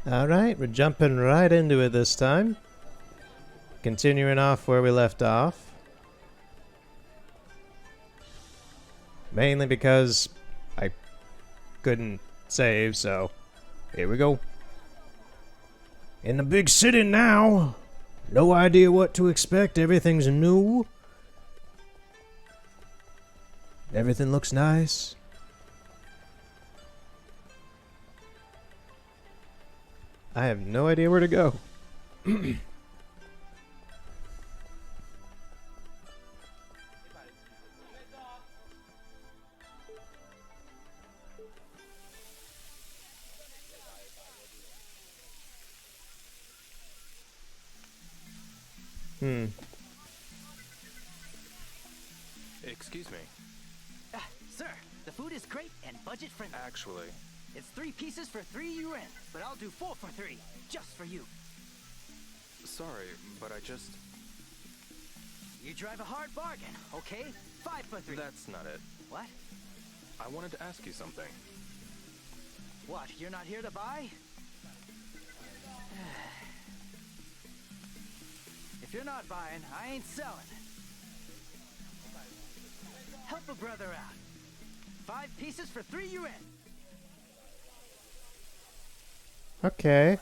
Alright, we're jumping right into it this time. Continuing off where we left off. Mainly because I couldn't save, so here we go. In the big city now. No idea what to expect. Everything's new. Everything looks nice. I have no idea where to go. Excuse me. Sir, the food is great and budget friendly. Actually, It's 3 pieces for 3 yuan, but I'll do 4 for 3, just for you. sorry, but I just... You drive a hard bargain, okay? 5 for 3. That's not it. What? I wanted to ask you something. What, you're not here to buy? If you're not buying, I ain't selling. Help a brother out. 5 pieces for 3 yuan. Okay.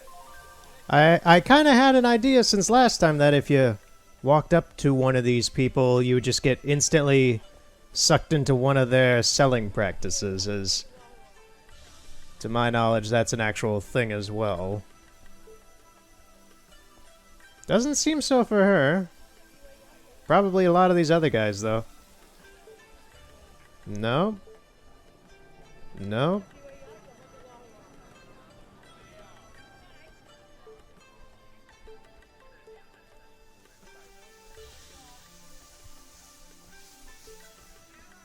I kind of had an idea since last time that if you walked up to one of these people, you would just get instantly sucked into one of their selling practices, as to my knowledge, that's an actual thing as well. Doesn't seem so for her. Probably a lot of these other guys, though. No. No.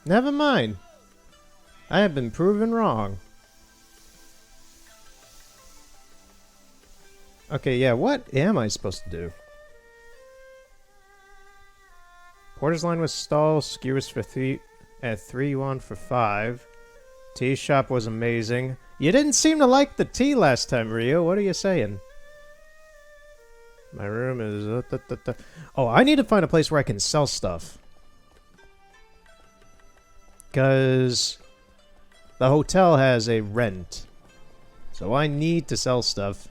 Never mind. I have been proven wrong. Okay, yeah, what am I supposed to do? Porter's line was stall, skewers for 3 yuan for 5. Tea shop was amazing. You didn't seem to like the tea last time, Rio. What are you saying? My room is... Oh, I need to find a place where I can sell stuff. Because the hotel has a rent. So I need to sell stuff.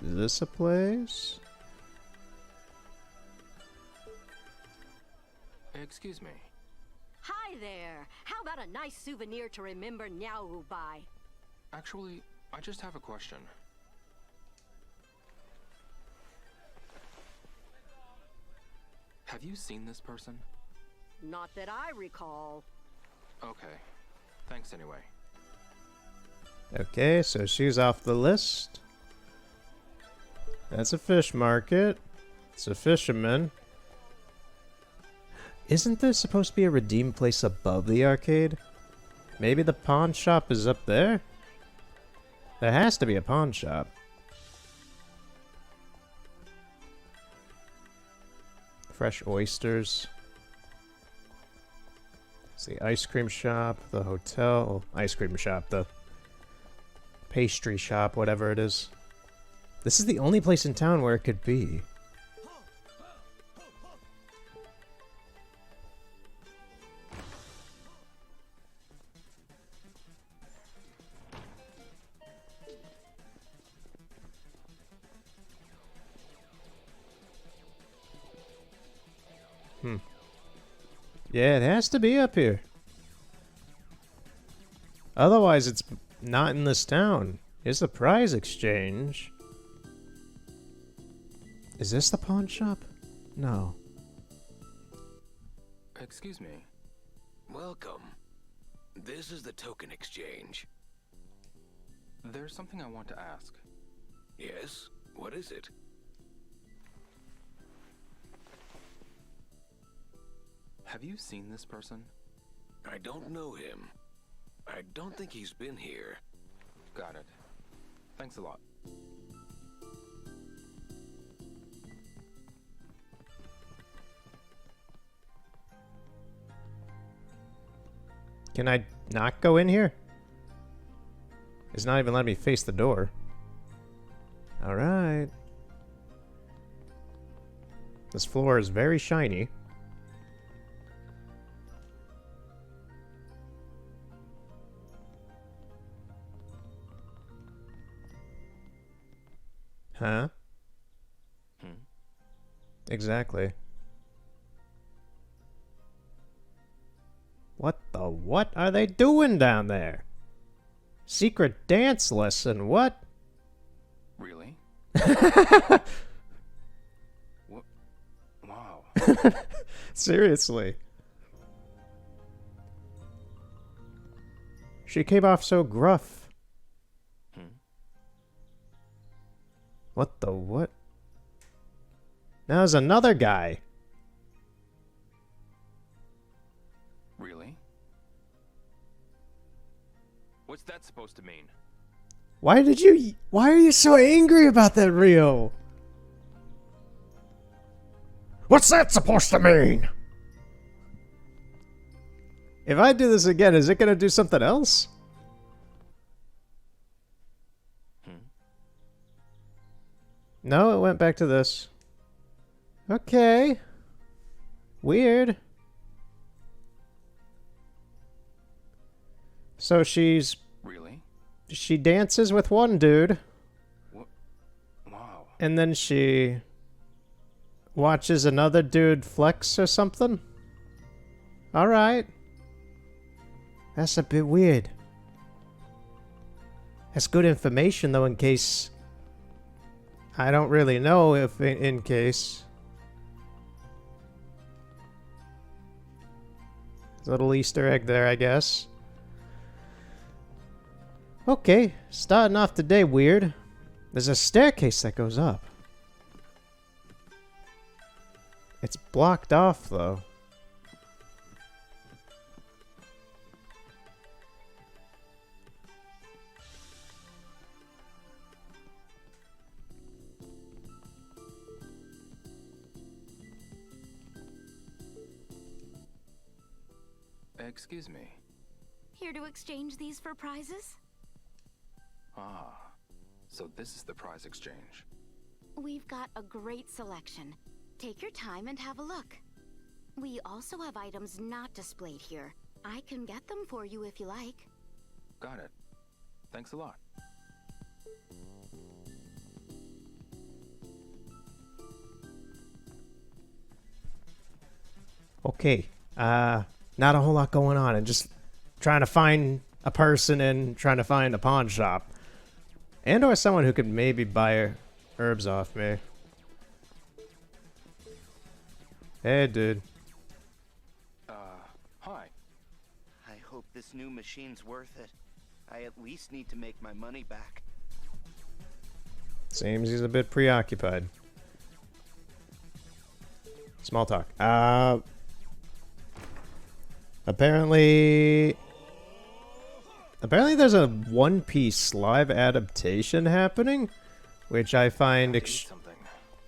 Is this a place? Excuse me. Hi there. How about a nice souvenir to remember Niao by? Actually, I just have a question. Have you seen this person? Not that I recall. Okay. Thanks anyway. Okay, so she's off the list. That's a fish market. It's a fisherman. Isn't there supposed to be a redeem place above the arcade? Maybe the pawn shop is up there? There has to be a pawn shop. Fresh oysters. It's the ice cream shop, the hotel, ice cream shop, the pastry shop, whatever it is. This is the only place in town where it could be. Yeah, it has to be up here. Otherwise, it's not in this town. Here's the prize exchange. Is this the pawn shop? No. Excuse me. Welcome. This is the token exchange. There's something I want to ask. Yes? What is it? Have you seen this person? I don't know him. I don't think he's been here. Got it. Thanks a lot. Can I not go in here? It's not even letting me face the door. Alright. This floor is very shiny. Huh? Exactly. What the what are they doing down there? Secret dance lesson, what? Really? What? Wow. Seriously. She came off so gruff. What the what? Now there's another guy. Really? What's that supposed to mean? Why are you so angry about that, Rio? What's that supposed to mean? If I do this again, is it gonna do something else? No, it went back to this. Okay. Weird. So she's... Really? She dances with one dude. What? Wow. And then she... watches another dude flex or something? Alright. That's a bit weird. That's good information, though, in case... I don't really know if in case... There's a little Easter egg there, I guess. Okay, starting off the day weird. There's a staircase that goes up. It's blocked off, though. Excuse me. Here to exchange these for prizes? Ah, so this is the prize exchange. We've got a great selection. Take your time and have a look. We also have items not displayed here. I can get them for you if you like. Got it. Thanks a lot. Okay, not a whole lot going on, and just trying to find a person and trying to find a pawn shop. And or someone who could maybe buy herbs off me. Hey, dude. Hi. I hope this new machine's worth it. I at least need to make my money back. Seems he's a bit preoccupied. Small talk. Apparently there's a One Piece live adaptation happening, which I find Something.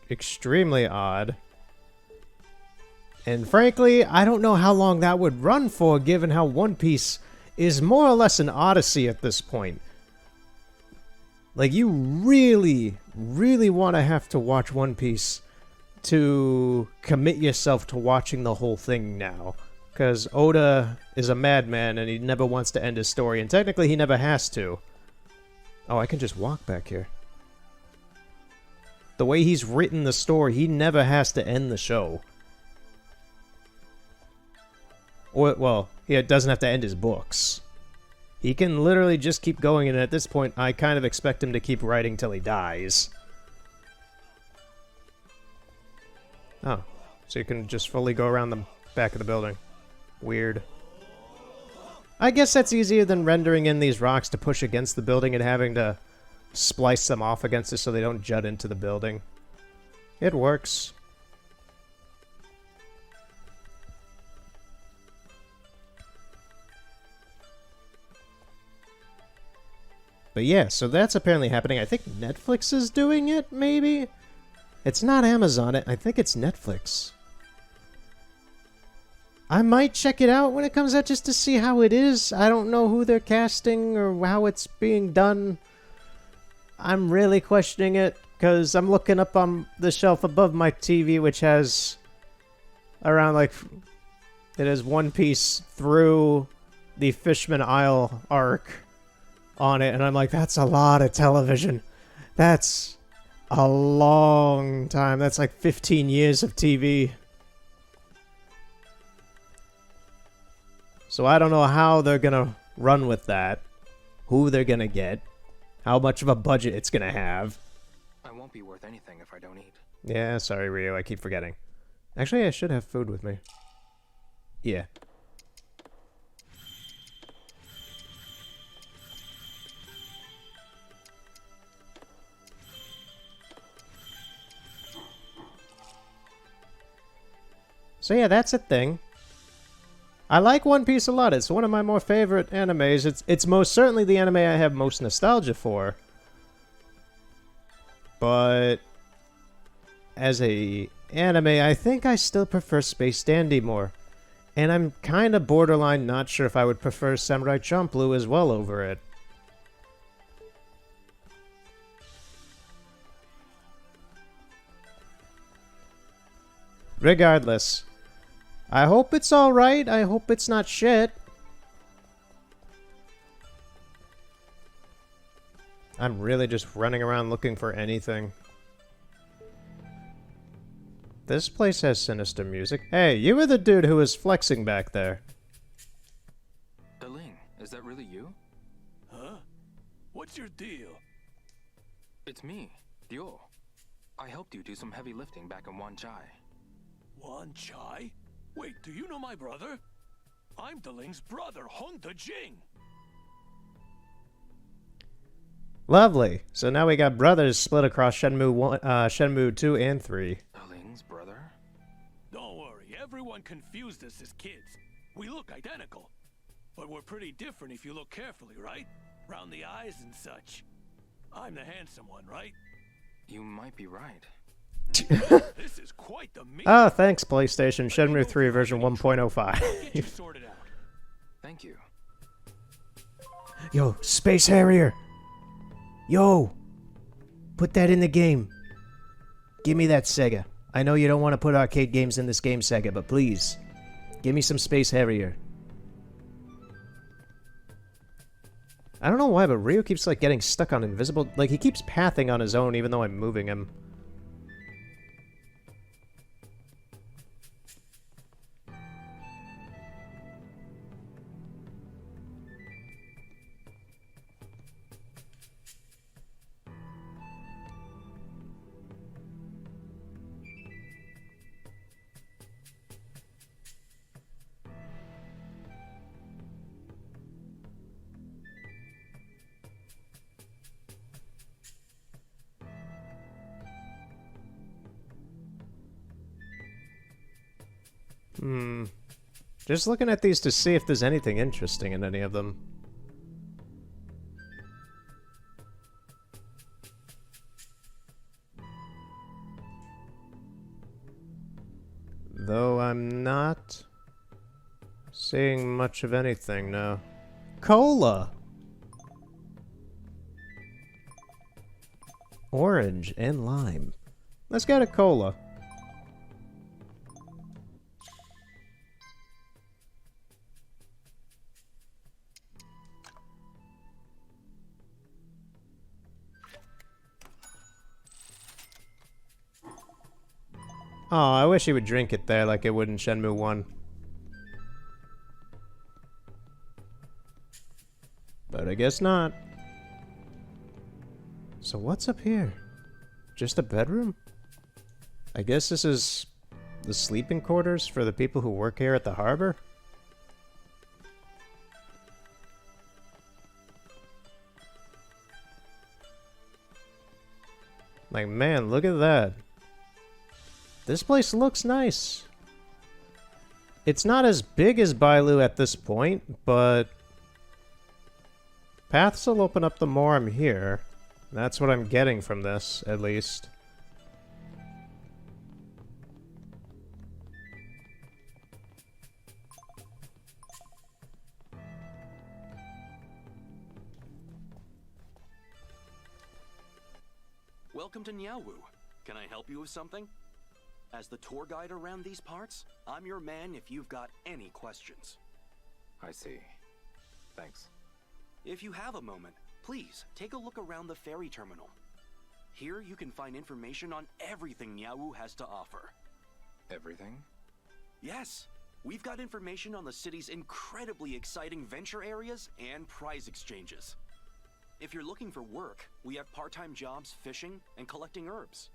extremely odd. And frankly, I don't know how long that would run for, given how One Piece is more or less an odyssey at this point. Like, you really, really want to have to watch One Piece to commit yourself to watching the whole thing now. Because Oda is a madman and he never wants to end his story, and technically he never has to. Oh, I can just walk back here. The way he's written the story, he never has to end the show. Or, well, he doesn't have to end his books. He can literally just keep going, and at this point, I kind of expect him to keep writing till he dies. Oh, so you can just fully go around the back of the building. Weird. I guess that's easier than rendering in these rocks to push against the building and having to splice them off against it so they don't jut into the building. It works. But yeah, so that's apparently happening. I think Netflix is doing it, maybe? It's not Amazon. I think it's Netflix. I might check it out when it comes out just to see how it is. I don't know who they're casting or how it's being done. I'm really questioning it because I'm looking up on the shelf above my TV, which has around like it has One Piece through the Fishman Isle arc on it, and I'm like, that's a lot of television. That's a long time. That's like 15 years of TV. So I don't know how they're gonna run with that, who they're gonna get, how much of a budget it's gonna have. I won't be worth anything if I don't eat. Yeah, sorry, Rio, I keep forgetting. Actually, I should have food with me. Yeah. So yeah, that's a thing. I like One Piece a lot. It's one of my more favorite animes. It's most certainly the anime I have most nostalgia for. But as a anime, I think I still prefer Space Dandy more. And I'm kind of borderline not sure if I would prefer Samurai Champloo as well over it. Regardless, I hope it's alright. I hope it's not shit. I'm really just running around looking for anything. This place has sinister music. Hey, you were the dude who was flexing back there. Deling, is that really you? Huh? What's your deal? It's me, Dio. I helped you do some heavy lifting back in Wan Chai. Wan Chai? Wait, do you know my brother? I'm Deling's brother, Honda Jing. Lovely. So now we got brothers split across Shenmue 2 and 3. Deling's brother? Don't worry, everyone confused us as kids. We look identical. But we're pretty different if you look carefully, right? Round the eyes and such. I'm the handsome one, right? You might be right. This is quite the meet. Oh, thanks, PlayStation. Shenmue 3 version 1.05. Get you sorted out. Thank you. Yo, Space Harrier! Yo! Put that in the game. Give me that Sega. I know you don't want to put arcade games in this game, Sega, but please. Give me some Space Harrier. I don't know why, but Ryo keeps, like, getting stuck on invisible... Like, he keeps pathing on his own even though I'm moving him. Just looking at these to see if there's anything interesting in any of them. Though I'm not seeing much of anything now. Cola! Orange and lime. Let's get a cola. Oh, I wish he would drink it there like it would in Shenmue 1. But I guess not. So what's up here? Just a bedroom? I guess this is the sleeping quarters for the people who work here at the harbor? Like, man, look at that. This place looks nice. It's not as big as Bailu at this point, but paths will open up the more I'm here. That's what I'm getting from this, at least. welcome to Niaowu. Can I help you with something? As the tour guide around these parts, I'm your man if you've got any questions. I see. Thanks. If you have a moment, please take a look around the ferry terminal. Here you can find information on everything Niaowu has to offer. Everything? Yes, we've got information on the city's incredibly exciting venture areas and prize exchanges. If you're looking for work, we have part-time jobs fishing and collecting herbs.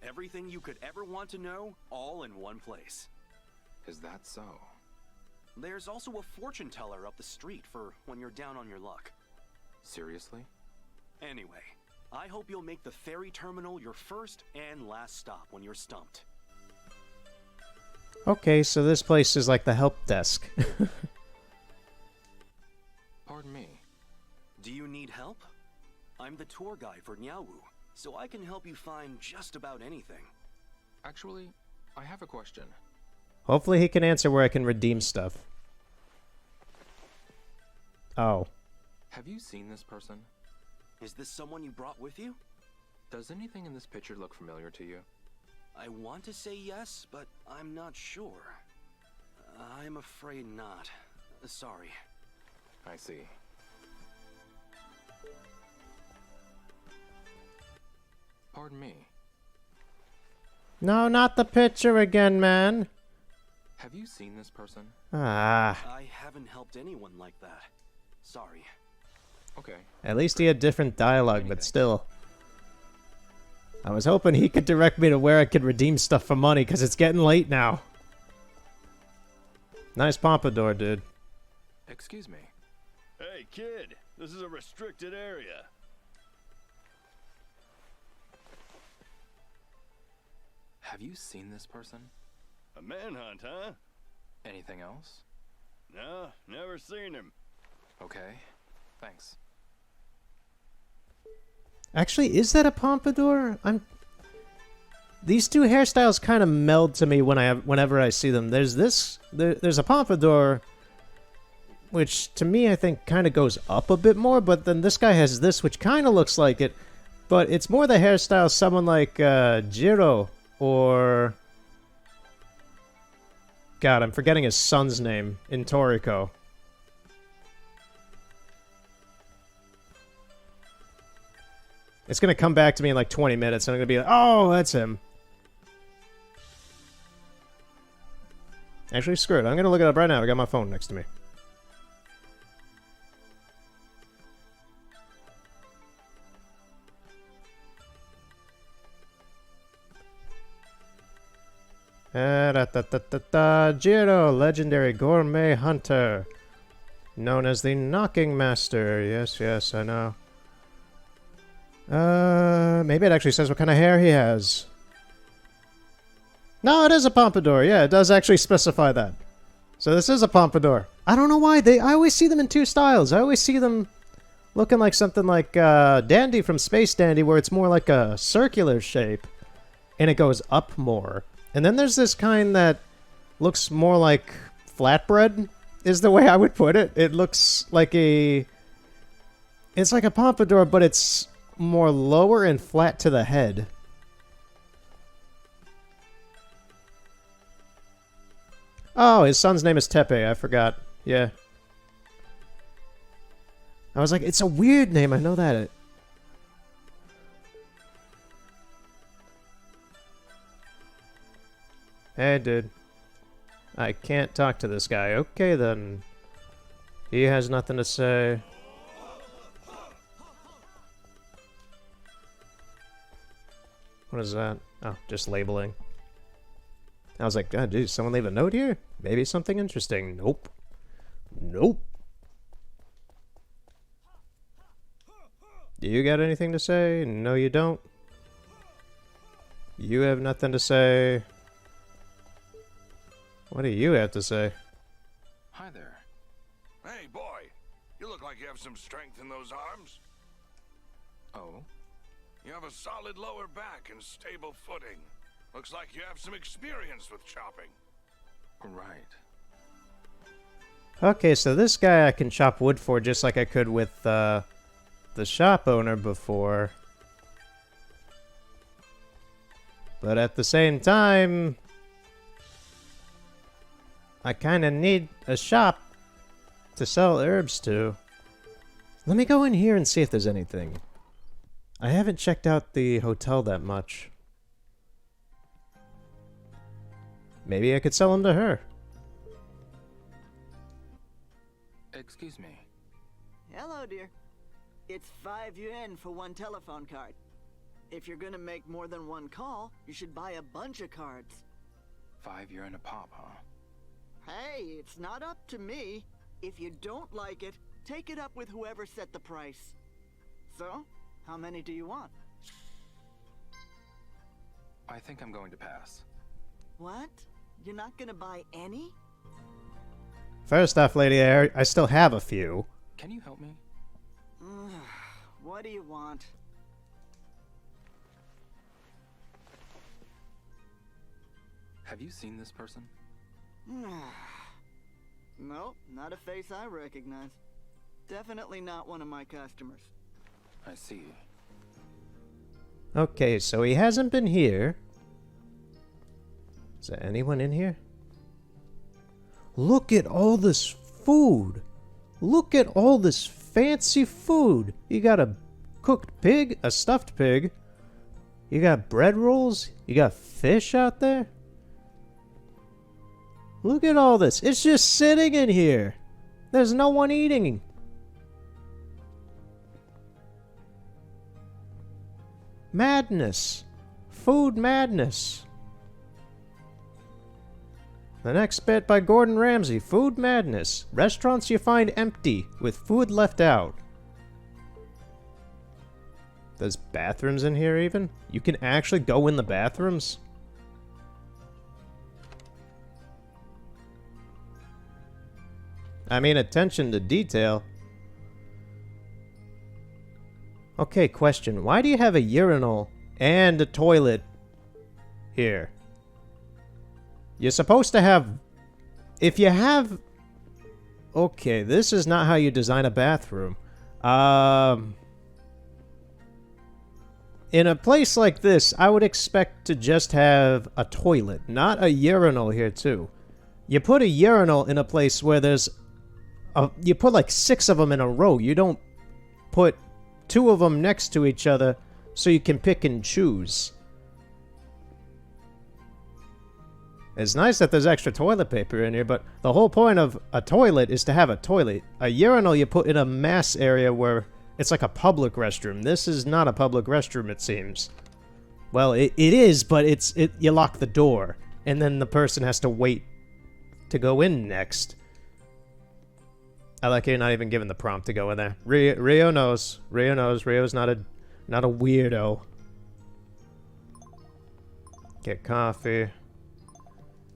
Everything you could ever want to know, all in one place. Is that so? There's also a fortune teller up the street for when you're down on your luck. Seriously? Anyway, I hope you'll make the ferry terminal your first and last stop when you're stumped. Okay, so this place is like the help desk. Pardon me. Do you need help? I'm the tour guide for Niaowu, so I can help you find just about anything. Actually, I have a question. Hopefully he can answer where I can redeem stuff. Oh. Have you seen this person? Is this someone you brought with you? Does anything in this picture look familiar to you? I want to say yes, but I'm not sure. I'm afraid not. Sorry. I see. Pardon me. No, not the picture again, man. Have you seen this person? Ah. I haven't helped anyone like that. Sorry. Okay. At least he had different dialogue, but still. I was hoping he could direct me to where I could redeem stuff for money, because it's getting late now. Nice pompadour, dude. Excuse me. Hey, kid, this is a restricted area. Have you seen this person? A manhunt, huh? Anything else? No, never seen him. Okay. Thanks. Actually, is that a pompadour? These two hairstyles kind of meld to me whenever I see them. There's there's a pompadour, which to me I think kind of goes up a bit more, but then this guy has this, which kind of looks like it, but it's more the hairstyle someone like Jiro or... God, I'm forgetting his son's name in Toriko. It's going to come back to me in like 20 minutes, and I'm going to be like, oh, that's him. Actually, screw it. I'm going to look it up right now. I got my phone next to me. Jiro, legendary gourmet hunter. Known as the Knocking Master. Yes, yes, I know. Maybe it actually says what kind of hair he has. No, it is a pompadour. Yeah, it does actually specify that. So this is a pompadour. I don't know why. I always see them in two styles. I always see them looking like something like Dandy from Space Dandy, where it's more like a circular shape, and it goes up more. And then there's this kind that looks more like flatbread, is the way I would put it. It looks like it's like a pompadour, but it's more lower and flat to the head. Oh, his son's name is Tepe. I forgot. Yeah. I was like, it's a weird name. I know that. Hey, dude. I can't talk to this guy. Okay, then. He has nothing to say. What is that? Oh, just labeling. I was like, God, dude, someone leave a note here? Maybe something interesting. Nope. Nope. Do you got anything to say? No, you don't. You have nothing to say. What do you have to say? Hi there. Hey, boy. You look like you have some strength in those arms. Oh? You have a solid lower back and stable footing. Looks like you have some experience with chopping. Right. Okay, so this guy I can chop wood for just like I could with the shop owner before. But at the same time, I kind of need a shop to sell herbs to. Let me go in here and see if there's anything. I haven't checked out the hotel that much. Maybe I could sell them to her. Excuse me. Hello, dear. It's 5 yuan for one telephone card. If you're gonna make more than one call, you should buy a bunch of cards. 5 yuan a pop, huh? Hey, it's not up to me. If you don't like it, take it up with whoever set the price. So, how many do you want? I think I'm going to pass. What? You're not gonna buy any? First off, Lady Air, I still have a few. Can you help me? What do you want? Have you seen this person? Nope, not a face I recognize. Definitely not one of my customers. I see. Okay, so he hasn't been here. Is there anyone in here? Look at all this food. Look at all this fancy food. You got a cooked pig, a stuffed pig. You got bread rolls. You got fish out there. Look at all this. It's just sitting in here. There's no one eating. Madness. Food madness. The next bit by Gordon Ramsay. Food madness. Restaurants you find empty, with food left out. There's bathrooms in here even? You can actually go in the bathrooms? I mean, attention to detail. Okay, question. Why do you have a urinal and a toilet here? You're supposed to have... If you have... Okay, this is not how you design a bathroom. In a place like this, I would expect to just have a toilet, not a urinal here too. You put a urinal in a place where there's... you put like 6 of them in a row. You don't put 2 of them next to each other so you can pick and choose. It's nice that there's extra toilet paper in here, but the whole point of a toilet is to have a toilet. A urinal you put in a mass area where it's like a public restroom. This is not a public restroom, it seems. Well, it is, but you lock the door, and then the person has to wait to go in next. I like you're not even given the prompt to go in there. Rio knows. Rio knows. Rio's not a weirdo. Get coffee.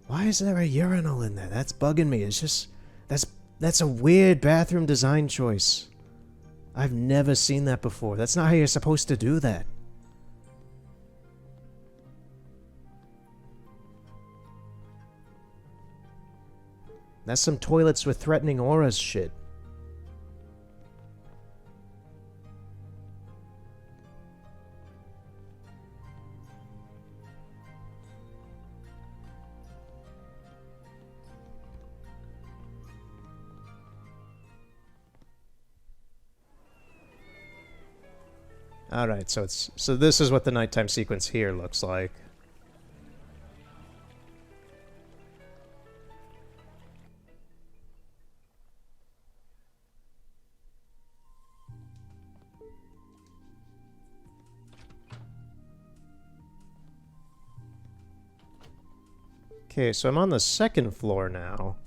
Why is there a urinal in there? That's bugging me. It's just... That's a weird bathroom design choice. I've never seen that before. That's not how you're supposed to do that. That's some toilets with threatening auras shit. Alright, so this is what the nighttime sequence here looks like. Okay, so I'm on the 2nd floor now.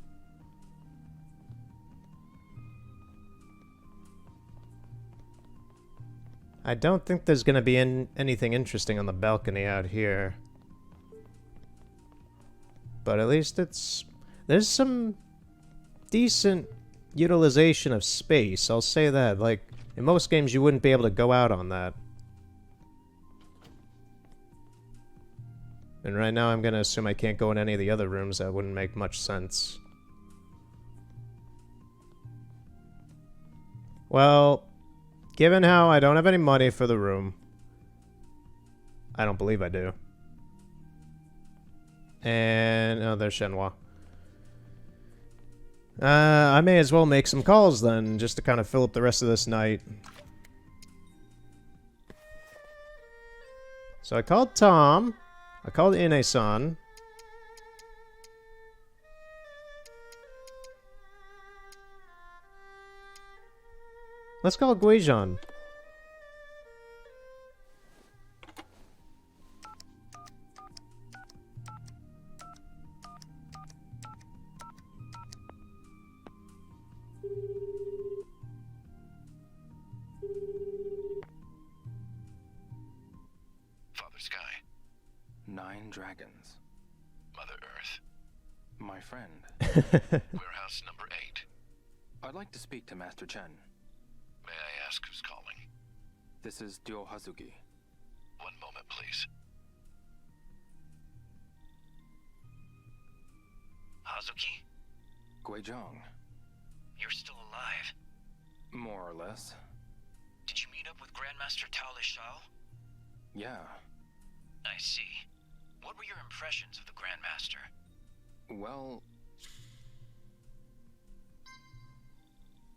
I don't think there's going to be anything interesting on the balcony out here. But at least there's some decent utilization of space, I'll say that. Like, in most games you wouldn't be able to go out on that. And right now I'm going to assume I can't go in any of the other rooms. That wouldn't make much sense. Well... Given how I don't have any money for the room, I don't believe I do. And oh, there's Shenmue. I may as well make some calls then, just to kind of fill up the rest of this night. So I called Tom. I called Ine-san. Let's call Guijan. Father Sky, 9 dragons. Mother Earth, My friend. warehouse number 8. I'd like to speak to Master Chen. May I ask who's calling? This is Ryo Hazuki. One moment, please. Hazuki? Guizhong. You're still alive. More or less. Did you meet up with Grandmaster Tao Lei Shao? Yeah. I see. What were your impressions of the Grandmaster? Well...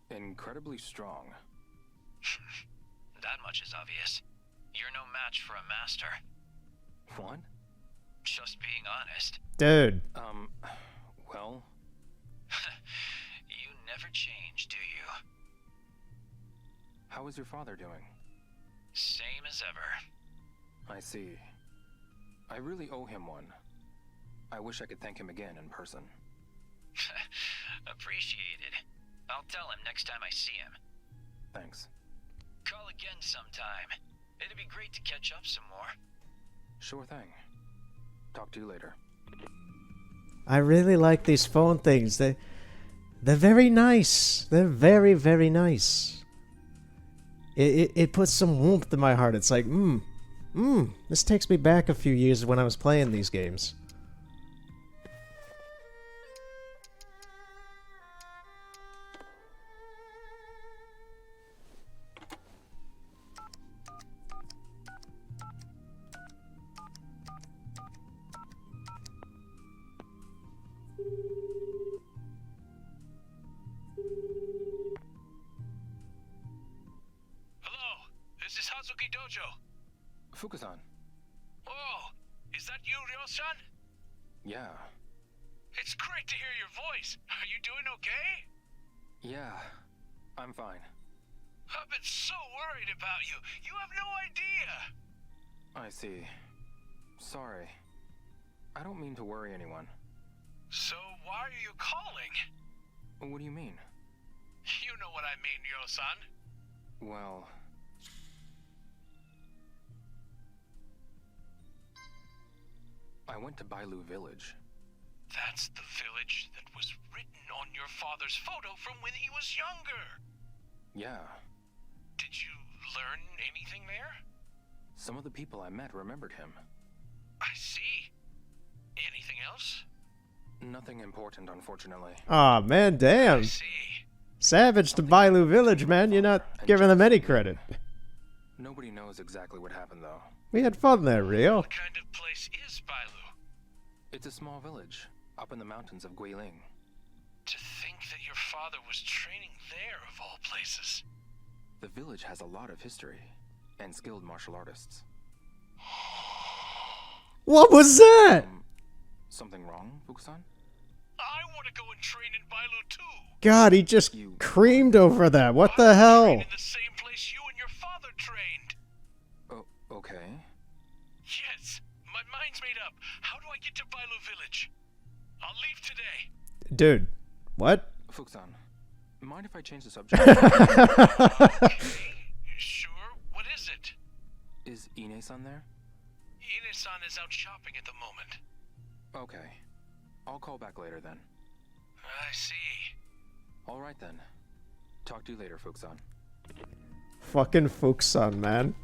incredibly strong. That much is obvious. You're no match for a master. What? Just being honest. Dude. Well... You never change, do you? How is your father doing? Same as ever. I see. I really owe him one. I wish I could thank him again in person. Appreciated. I'll tell him next time I see him. Thanks. Call again sometime. It'd be great to catch up some more. Sure thing. Talk to you later. I really like these phone things. They're very nice. They're very, very nice. It puts some warmth in my heart. It's like, this takes me back a few years when I was playing these games. This is Hazuki Dojo. Fukusan. Oh, is that you, Ryo-san? Yeah. It's great to hear your voice. Are you doing okay? Yeah. I'm fine. I've been so worried about you. You have no idea. I see. Sorry. I don't mean to worry anyone. So why are you calling? What do you mean? You know what I mean, Ryo-san. Well... I went to Bailu Village. That's the village that was written on your father's photo from when he was younger. Yeah. Did you learn anything there? Some of the people I met remembered him. I see. Anything else? Nothing important, unfortunately. Aw, man, damn. I see. Savage to Bailu Village, man. You're not giving them any credit. Nobody knows exactly what happened, though. We had fun there, Rio. What kind of place is Bailu? It's a small village, up in the mountains of Guiling. To think that your father was training there, of all places. The village has a lot of history, and skilled martial artists. What was that? Something wrong, Fukusan? I want to go and train in Bailu too. God, he just creamed over that. What the hell? Train in the same place you and your father trained. Oh, okay. Yes, my mind's made up. How do I get to Bailu Village? I'll leave today. Dude, what? Fukusan, mind if I change the subject? Sure, what is it? Is Ine-san there? Ine-san is out shopping at the moment. Okay. I'll call back later then. I see. Alright then. Talk to you later, Fukusan. Fucking Fukusan, man.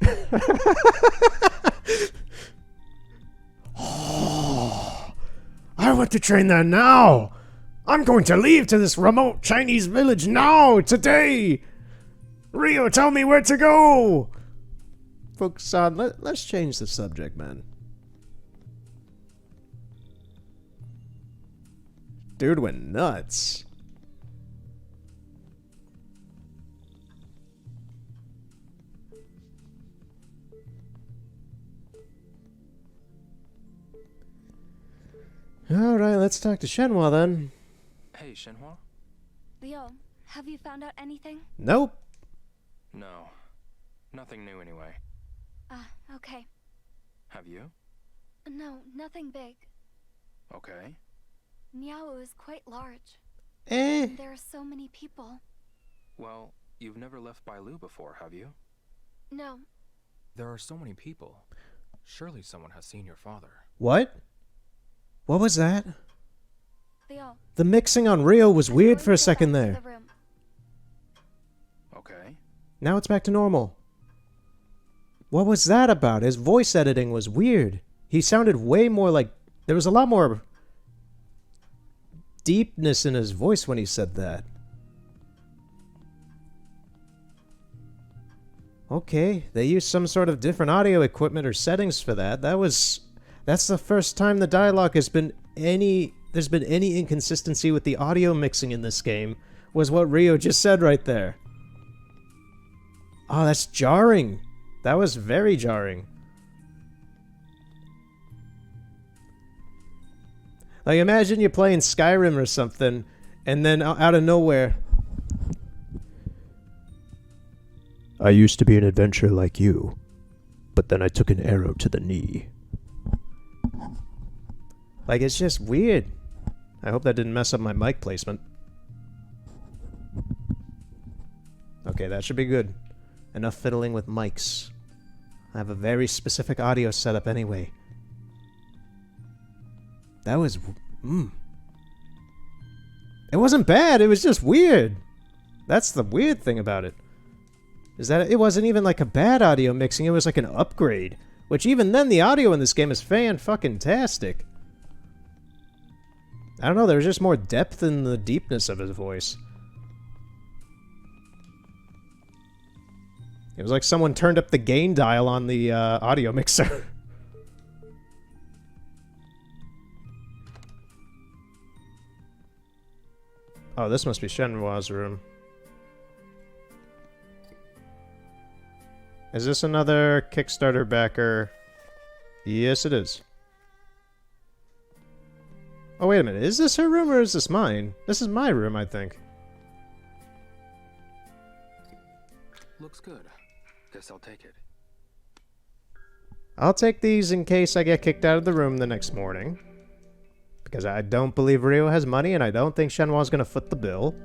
Oh, I want to train there now. I'm going to leave to this remote Chinese village now, today. Rio, tell me where to go. Fukusan, let's change the subject, man. Dude went nuts. Alright, let's talk to Shenmue then. Hey, Shenhua? Leo, have you found out anything? Nope. No. Nothing new anyway. Okay. Have you? No, nothing big. Okay. Niao is quite large. Eh. There are so many people. Well, you've never left Bailu before, have you? No. There are so many people. Surely someone has seen your father. What? What was that? Leo. The mixing on Rio was weird for a second there. Okay. Now it's back to normal. What was that about? His voice editing was weird. He sounded way more like... There was a lot more deepness in his voice when he said that. Okay, they used some sort of different audio equipment or settings for that. That's the first time the dialogue has been there's been any inconsistency with the audio mixing in this game, was what Rio just said right there. Oh, that's jarring. That was very jarring. Like, imagine you're playing Skyrim or something, and then out of nowhere... I used to be an adventurer like you, but then I took an arrow to the knee. Like, it's just weird. I hope that didn't mess up my mic placement. Okay, that should be good. Enough fiddling with mics. I have a very specific audio setup anyway. That was... It wasn't bad, it was just weird. That's the weird thing about it. Is that it wasn't even like a bad audio mixing, it was like an upgrade. Which even then, the audio in this game is fan-fucking-tastic. I don't know, there was just more depth in the deepness of his voice. It was like someone turned up the gain dial on the audio mixer. Oh, this must be Shenmue's room. Is this another Kickstarter backer? Yes, it is. Oh, wait a minute. Is this her room or is this mine? This is my room, I think. Looks good. Guess I'll take it. I'll take these in case I get kicked out of the room the next morning. Because I don't believe Rio has money and I don't think Shenmue's gonna foot the bill.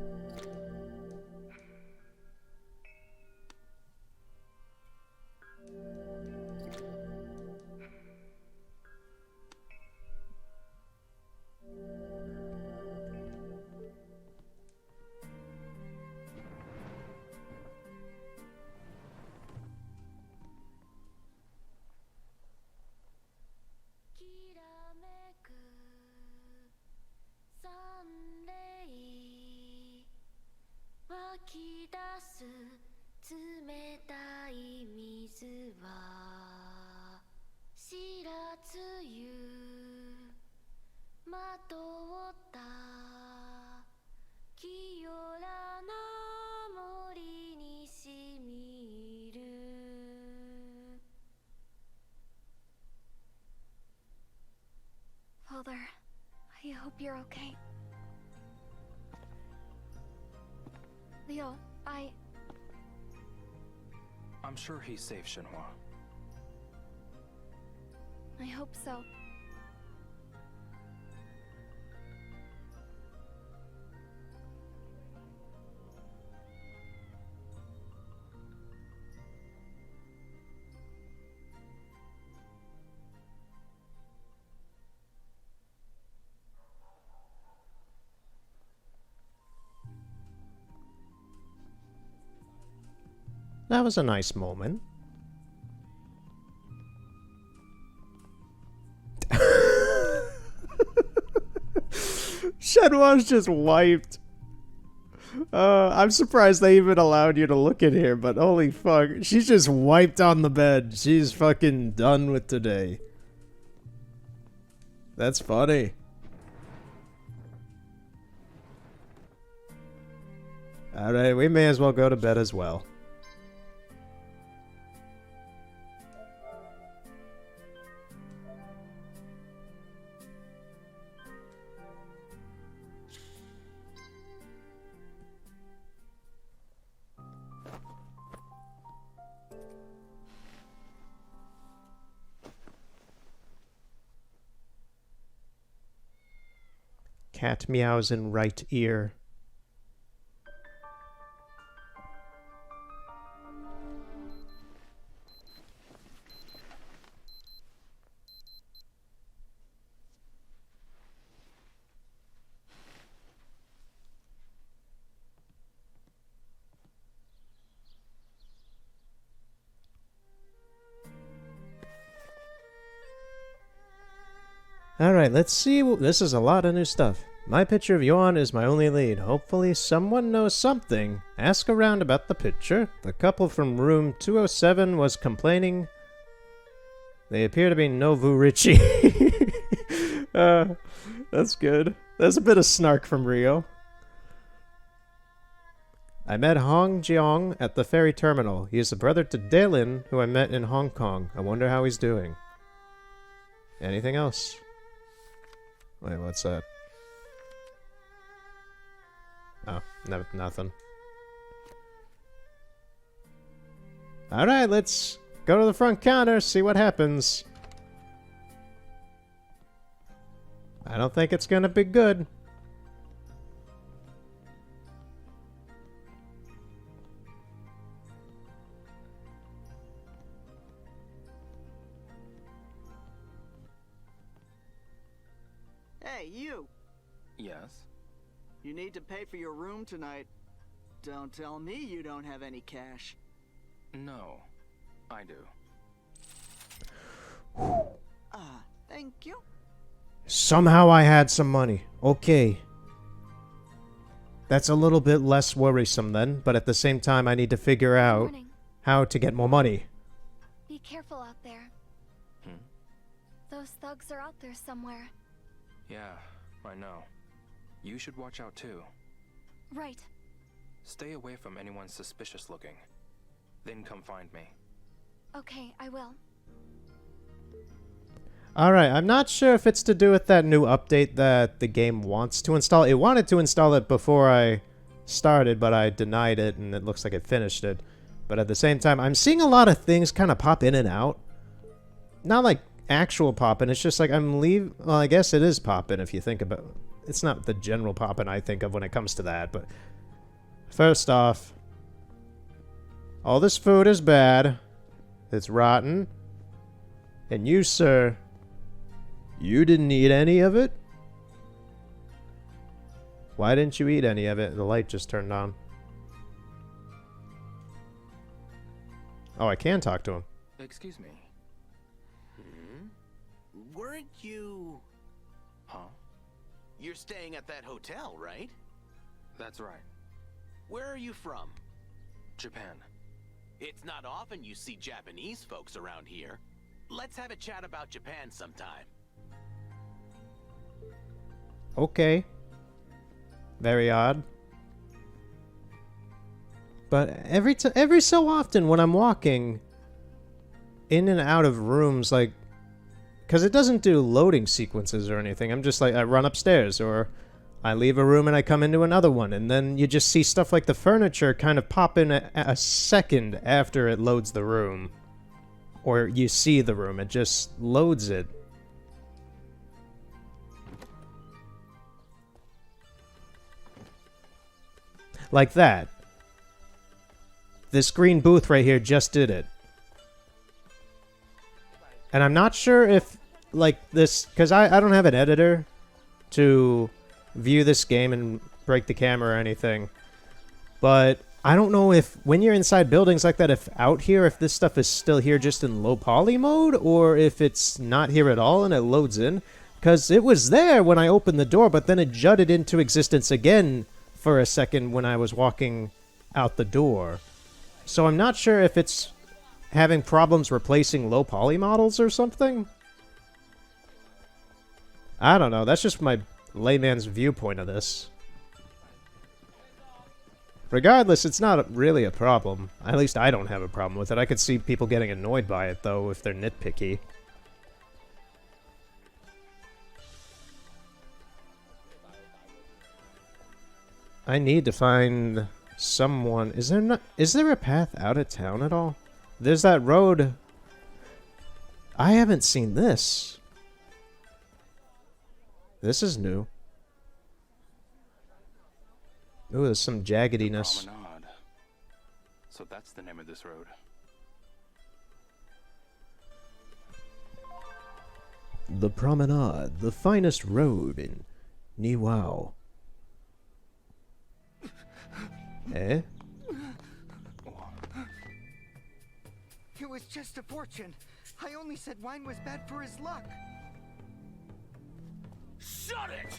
Father, I hope you're okay. Leo, I'm sure he's safe, Shenhua. I hope so. That was a nice moment. Shenmue's just wiped. I'm surprised they even allowed you to look at here, but holy fuck. She's just wiped on the bed. She's fucking done with today. That's funny. Alright, we may as well go to bed as well. Cat meows in right ear. Alright, let's see. This is a lot of new stuff. My picture of Yuan is my only lead. Hopefully someone knows something. Ask around about the picture. The couple from room 207 was complaining. They appear to be Novu Richie. That's good. There's a bit of snark from Rio. I met Hong Jiong at the ferry terminal. He is the brother to Delin, who I met in Hong Kong. I wonder how he's doing. Anything else? Wait, what's that? Oh, no, nothing. Alright, let's go to the front counter, see what happens. I don't think it's gonna be good. Hey, you! Yes? You need to pay for your room tonight. Don't tell me you don't have any cash. No, I do. Thank you. Somehow I had some money. Okay. That's a little bit less worrisome then, but at the same time I need to figure out Morning. how to get more money. Be careful out there. Those thugs are out there somewhere. Yeah, I know. You should watch out too. Right. Stay away from anyone suspicious looking. Then come find me. Okay, I will. Alright, I'm not sure if it's to do with that new update that the game wants to install. It wanted to install it before I started, but I denied it, and it looks like it finished it. But at the same time, I'm seeing a lot of things kind of pop in and out. Not like actual poppin', it's just like well, I guess it is poppin' if you think about it. It's not the general poppin' I think of when it comes to that, but... First off, all this food is bad. It's rotten. And you, sir... You didn't eat any of it? Why didn't you eat any of it? The light just turned on. Oh, I can talk to him. Excuse me. Weren't you... Huh? You're staying at that hotel, right? That's right. Where are you from? Japan. It's not often you see Japanese folks around here. Let's have a chat about Japan sometime. Okay. Very odd. But every so often when I'm walking in and out of rooms, like... Because it doesn't do loading sequences or anything. I'm just like, I run upstairs, or I leave a room and I come into another one. And then you just see stuff like the furniture kind of pop in a second after it loads the room. Or you see the room, it just loads it. Like that. This green booth right here just did it. And I'm not sure if, like, this... Because I don't have an editor to view this game and break the camera or anything. But I don't know if, when you're inside buildings like that, if out here, if this stuff is still here just in low poly mode, or if it's not here at all and it loads in. Because it was there when I opened the door, but then it jutted into existence again for a second when I was walking out the door. So I'm not sure if it's having problems replacing low poly models or something? I don't know. That's just my layman's viewpoint of this. Regardless, it's not really a problem. At least I don't have a problem with it. I could see people getting annoyed by it, though, if they're nitpicky. I need to find someone. Is there a path out of town at all? There's that road. I haven't seen this. This is new. Ooh, there's some jaggediness. Promenade. So that's the name of this road. The Promenade, the finest road in Niwao. Eh? It was just a fortune. I only said wine was bad for his luck. Shut it!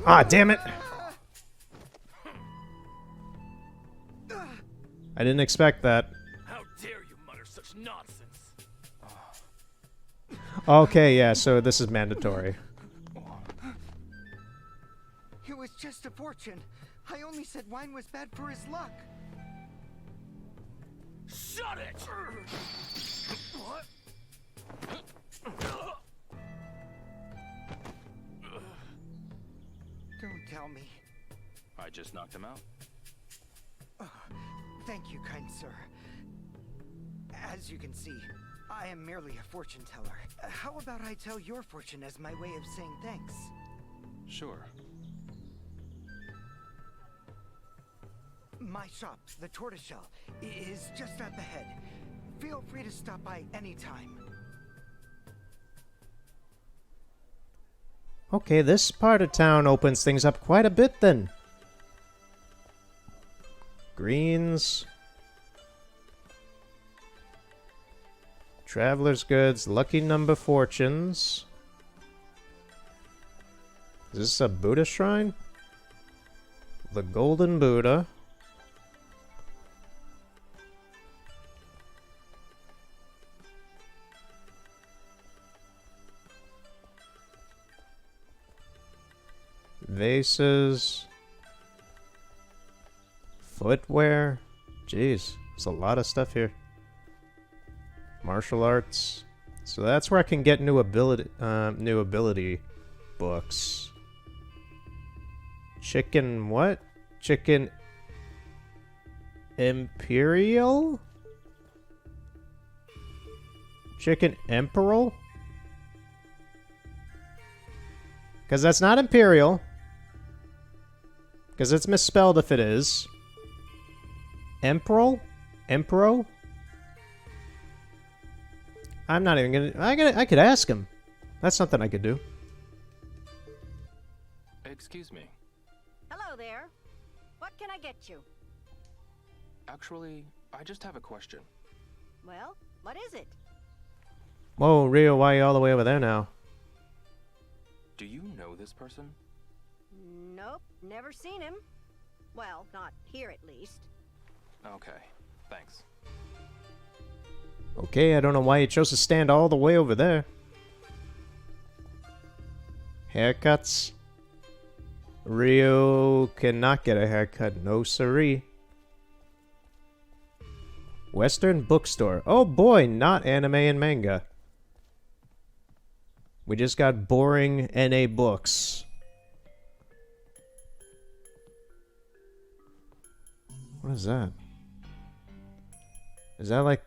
Ah, damn it! I didn't expect that. How dare you mutter such nonsense? Okay, yeah, so this is mandatory. It was just a fortune. I only said wine was bad for his luck. Shut it! What? Don't tell me. I just knocked him out. Thank you, kind sir. As you can see, I am merely a fortune teller. How about I tell your fortune as my way of saying thanks? Sure. My shop, the Tortoiseshell, is just up ahead. Feel free to stop by anytime. Okay, this part of town opens things up quite a bit then. Greens. Traveler's goods, lucky number fortunes. Is this a Buddha shrine? The Golden Buddha. Vases. Footwear. Jeez, there's a lot of stuff here. Martial arts. So that's where I can get new ability books. Chicken what? Chicken Imperial? Chicken Emperor? Because that's not Imperial. Because it's misspelled if it is. Emperor? Emperor? I'm not even gonna... I could ask him. That's something I could do. Excuse me. Hello there. What can I get you? Actually, I just have a question. Well, what is it? Whoa, Rio, why are you all the way over there now? Do you know this person? Nope, never seen him. Well, not here at least. Okay, thanks. Okay, I don't know why you chose to stand all the way over there. Haircuts. Rio cannot get a haircut. No siree. Western bookstore. Oh boy, not anime and manga. We just got boring NA books. What is that? Is that like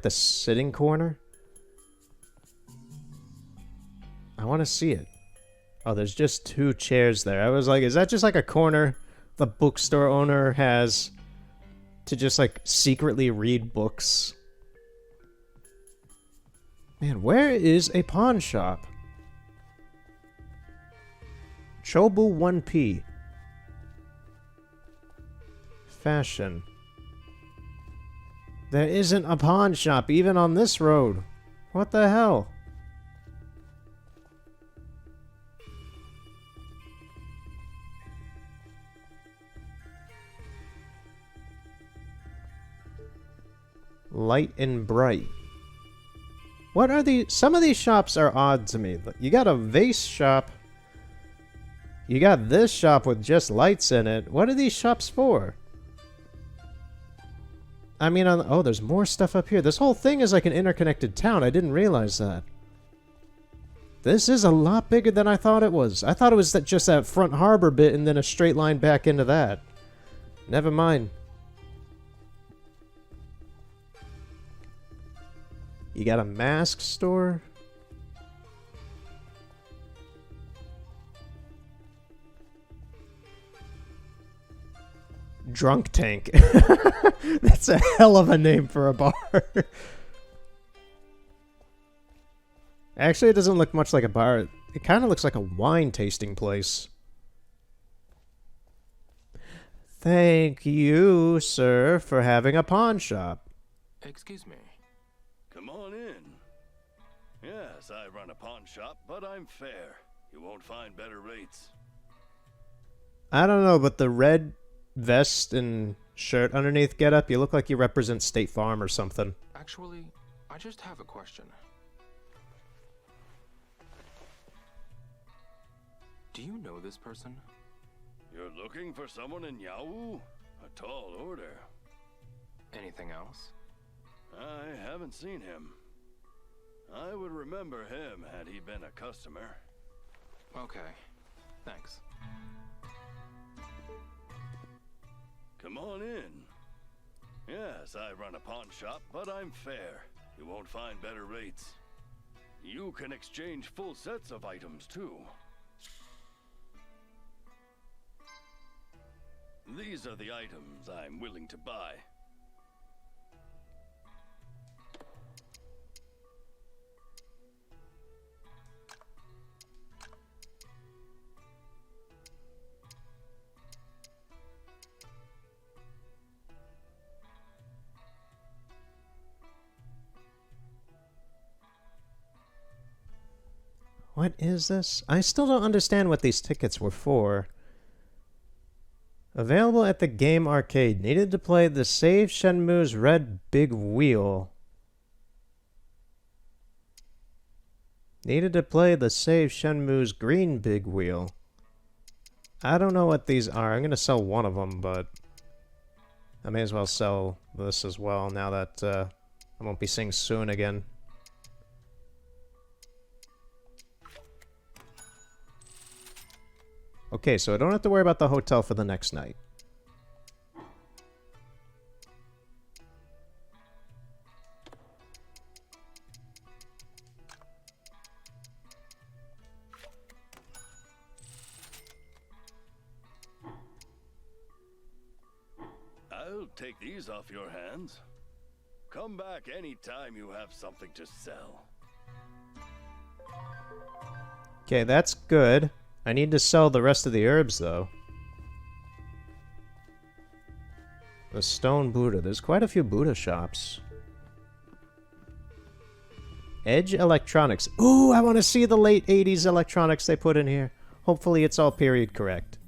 the sitting corner? I want to see it. Oh, there's just 2 chairs there. I was like, is that just like a corner the bookstore owner has to just like secretly read books? Man, where is a pawn shop? Chobu 1P. Fashion. There isn't a pawn shop even on this road. What the hell? Light and bright. What are these? Some of these shops are odd to me. You got a vase shop. You got this shop with just lights in it. What are these shops for? I mean, oh, there's more stuff up here. This whole thing is like an interconnected town. I didn't realize that. This is a lot bigger than I thought it was. I thought it was just that front harbor bit and then a straight line back into that. Never mind. You got a mask store? Drunk Tank. That's a hell of a name for a bar. Actually, it doesn't look much like a bar. It kind of looks like a wine tasting place. Thank you, sir, for having a pawn shop. Excuse me. Come on in. Yes, I run a pawn shop, but I'm fair. You won't find better rates. I don't know, but the red vest and shirt underneath getup, you look like you represent State Farm or something. Actually, I just have a question. Do you know this person? You're looking for someone in Yahoo? A tall order. Anything else? I haven't seen him. I would remember him had he been a customer. Okay, thanks. Come on in. Yes, I run a pawn shop, but I'm fair. You won't find better rates. You can exchange full sets of items, too. These are the items I'm willing to buy. What is this? I still don't understand what these tickets were for. Available at the game arcade. Needed to play the Save Shenmue's red big wheel. Needed to play the Save Shenmue's green big wheel. I don't know what these are. I'm going to sell one of them, but I may as well sell this as well now that I won't be seeing Soon again. Okay, so I don't have to worry about the hotel for the next night. I'll take these off your hands. Come back anytime you have something to sell. Okay, that's good. I need to sell the rest of the herbs, though. The Stone Buddha. There's quite a few Buddha shops. Edge Electronics. Ooh, I want to see the late 80s electronics they put in here. Hopefully it's all period correct.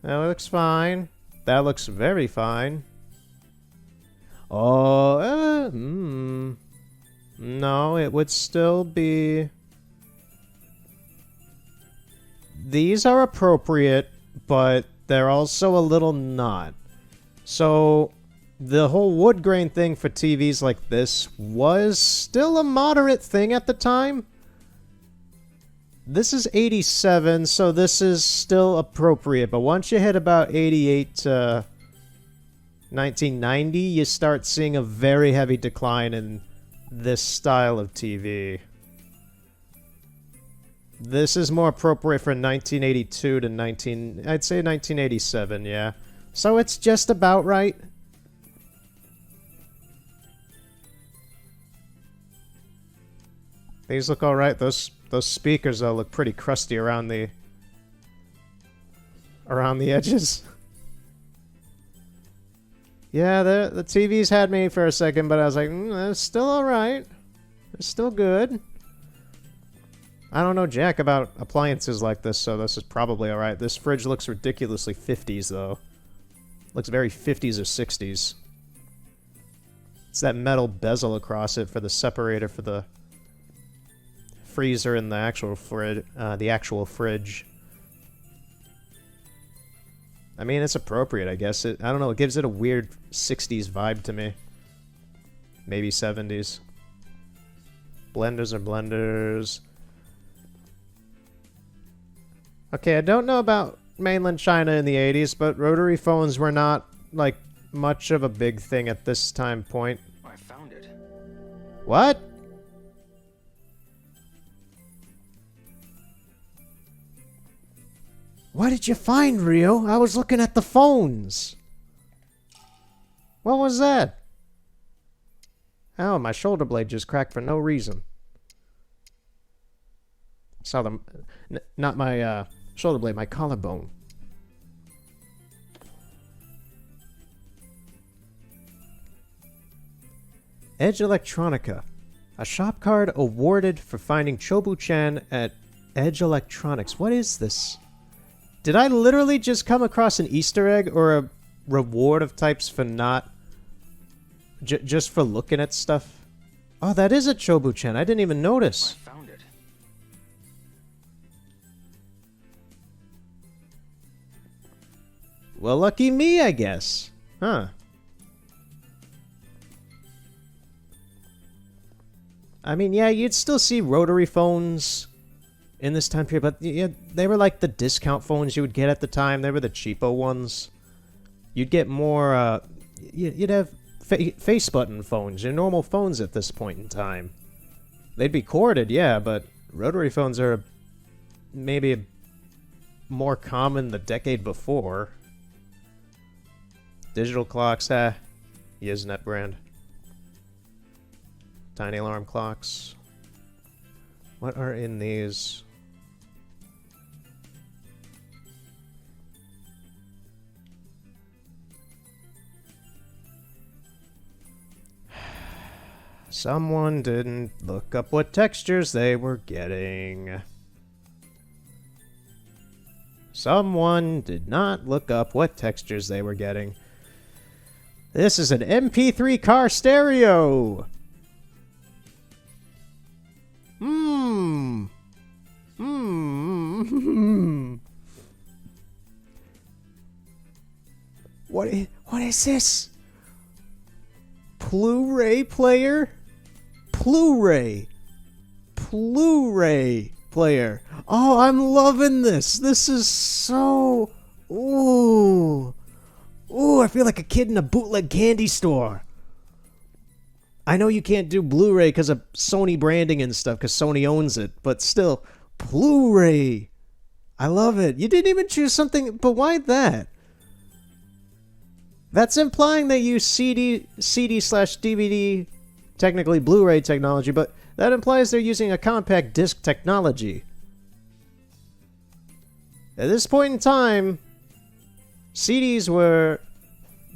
That looks fine. That looks very fine. Oh, no, it would still be... These are appropriate, but they're also a little not. So, the whole wood grain thing for TVs like this was still a moderate thing at the time. This is 87, so this is still appropriate, but once you hit about 88 to 1990, you start seeing a very heavy decline in this style of TV. This is more appropriate for 1982 to I'd say 1987, yeah. So it's just about right. These look alright. Those speakers though look pretty crusty around the edges. Yeah, the TVs had me for a second, but I was like, that's still alright. It's still good. I don't know jack about appliances like this, so this is probably alright. This fridge looks ridiculously 50s, though. Looks very 50s or 60s. It's that metal bezel across it for the separator for freezer and the actual fridge. I mean, it's appropriate, I guess. I don't know, it gives it a weird 60s vibe to me. Maybe 70s. Blenders are blenders. Okay, I don't know about mainland China in the 80s, but rotary phones were not, like, much of a big thing at this time point. I found it. What? What did you find, Rio? I was looking at the phones. What was that? Oh, my shoulder blade just cracked for no reason. Saw them. Not my shoulder blade, my collarbone. Edge Electronica. A shop card awarded for finding Chobu-chan at Edge Electronics. What is this? Did I literally just come across an Easter egg or a reward of types for not... just for looking at stuff? Oh, that is a Chobu-chan. I didn't even notice. I found it. Well, lucky me, I guess. Huh. I mean, yeah, you'd still see rotary phones in this time period, but yeah, they were like the discount phones you would get at the time. They were the cheapo ones. You'd get more, you'd have face button phones, your normal phones at this point in time. They'd be corded, yeah, but rotary phones are maybe more common the decade before. Digital clocks, Usenet brand. Tiny alarm clocks. What are in these? Someone didn't look up what textures they were getting. Someone did not look up what textures they were getting. This is an MP3 car stereo! What is this? Blu-ray player? Blu-ray player. Oh, I'm loving this. This is so... Ooh, I feel like a kid in a bootleg candy store. I know you can't do Blu-ray because of Sony branding and stuff, because Sony owns it, but still, Blu-ray. I love it. You didn't even choose something, but why that? That's implying they use CD/DVD, technically Blu-ray technology, but that implies they're using a compact disc technology. At this point in time, CDs were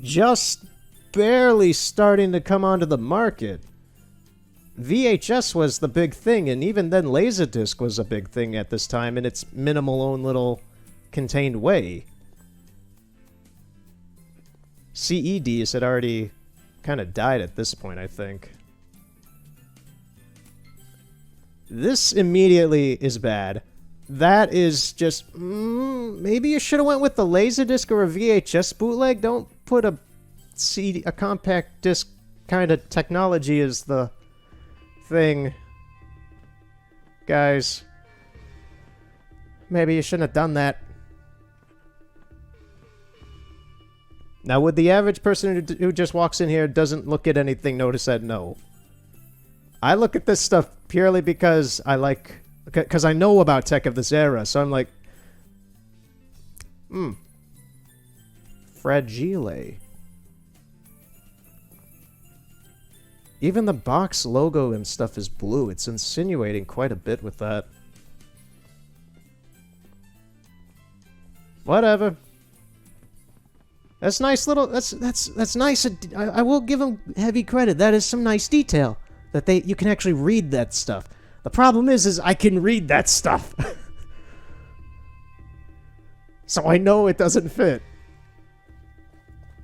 just barely starting to come onto the market. VHS was the big thing, and even then Laserdisc was a big thing at this time in its minimal own little contained way. CEDs had already kind of died at this point, I think. This immediately is bad. That is just... maybe you should have went with the Laserdisc or a VHS bootleg. Don't put a compact disc kind of technology as the thing. Guys. Maybe you shouldn't have done that. Now, would the average person who just walks in here, doesn't look at anything, notice that? No. I look at this stuff purely because I like... because I know about tech of this era, so I'm like... Fragile. Even the box logo and stuff is blue. It's insinuating quite a bit with that. Whatever. That's nice little... That's nice. I will give them heavy credit. That is some nice detail. That you can actually read that stuff. The problem is I can read that stuff. So I know it doesn't fit.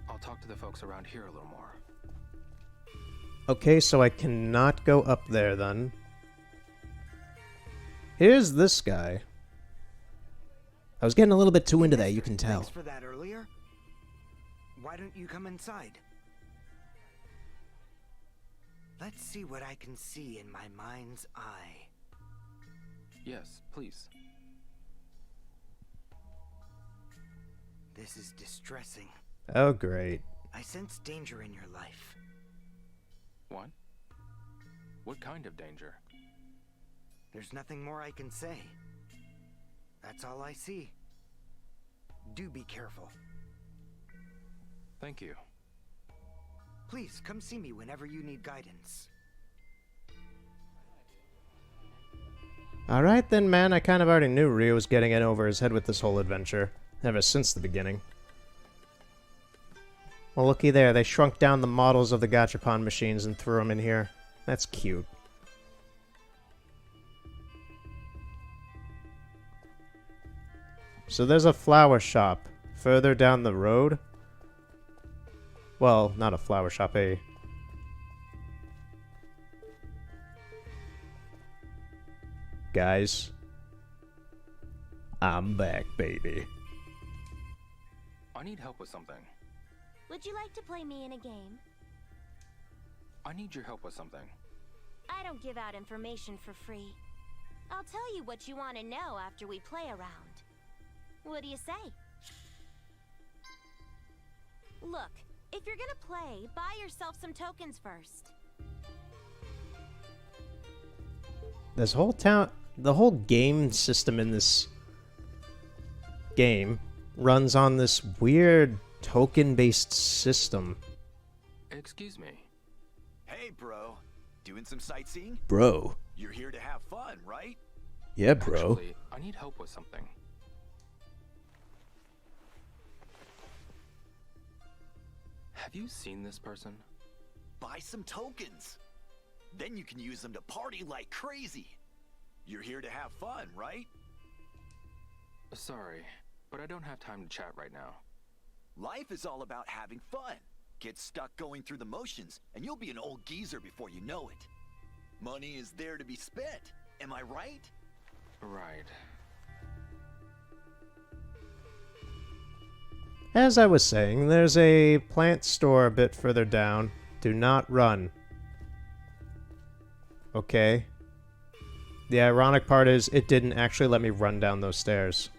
I'll talk to the folks around here a little more. Okay, so I cannot go up there then. here's this guy. I was getting a little bit too into that, you can tell. Thanks for that earlier. Why don't you come inside? Let's see what I can see in my mind's eye. Yes, please. This is distressing. Oh, great. I sense danger in your life. What? What kind of danger? There's nothing more I can say. That's all I see. Do be careful. Thank you. Please, come see me whenever you need guidance. Alright then, man, I kind of already knew Ryo was getting in over his head with this whole adventure. Ever since the beginning. Well, looky there, they shrunk down the models of the gachapon machines and threw them in here. That's cute. So there's a flower shop further down the road. Well, not a flower shop, a... Guys. I'm back, baby. I need help with something. Would you like to play me in a game? I need your help with something. I don't give out information for free. I'll tell you what you want to know after we play around. What do you say? Look, if you're gonna play, buy yourself some tokens first. This whole town, the whole game system in this game runs on this weird token-based system. Excuse me. Hey, bro. Doing some sightseeing? Bro. You're here to have fun, right? Yeah, bro. Actually, I need help with something. Have you seen this person? Buy some tokens. Then you can use them to party like crazy. You're here to have fun, right? Sorry, but I don't have time to chat right now. Life is all about having fun. Get stuck going through the motions, and you'll be an old geezer before you know it. Money is there to be spent. Am I right? Right. As I was saying, there's a plant store a bit further down. Do not run. Okay. The ironic part is, it didn't actually let me run down those stairs.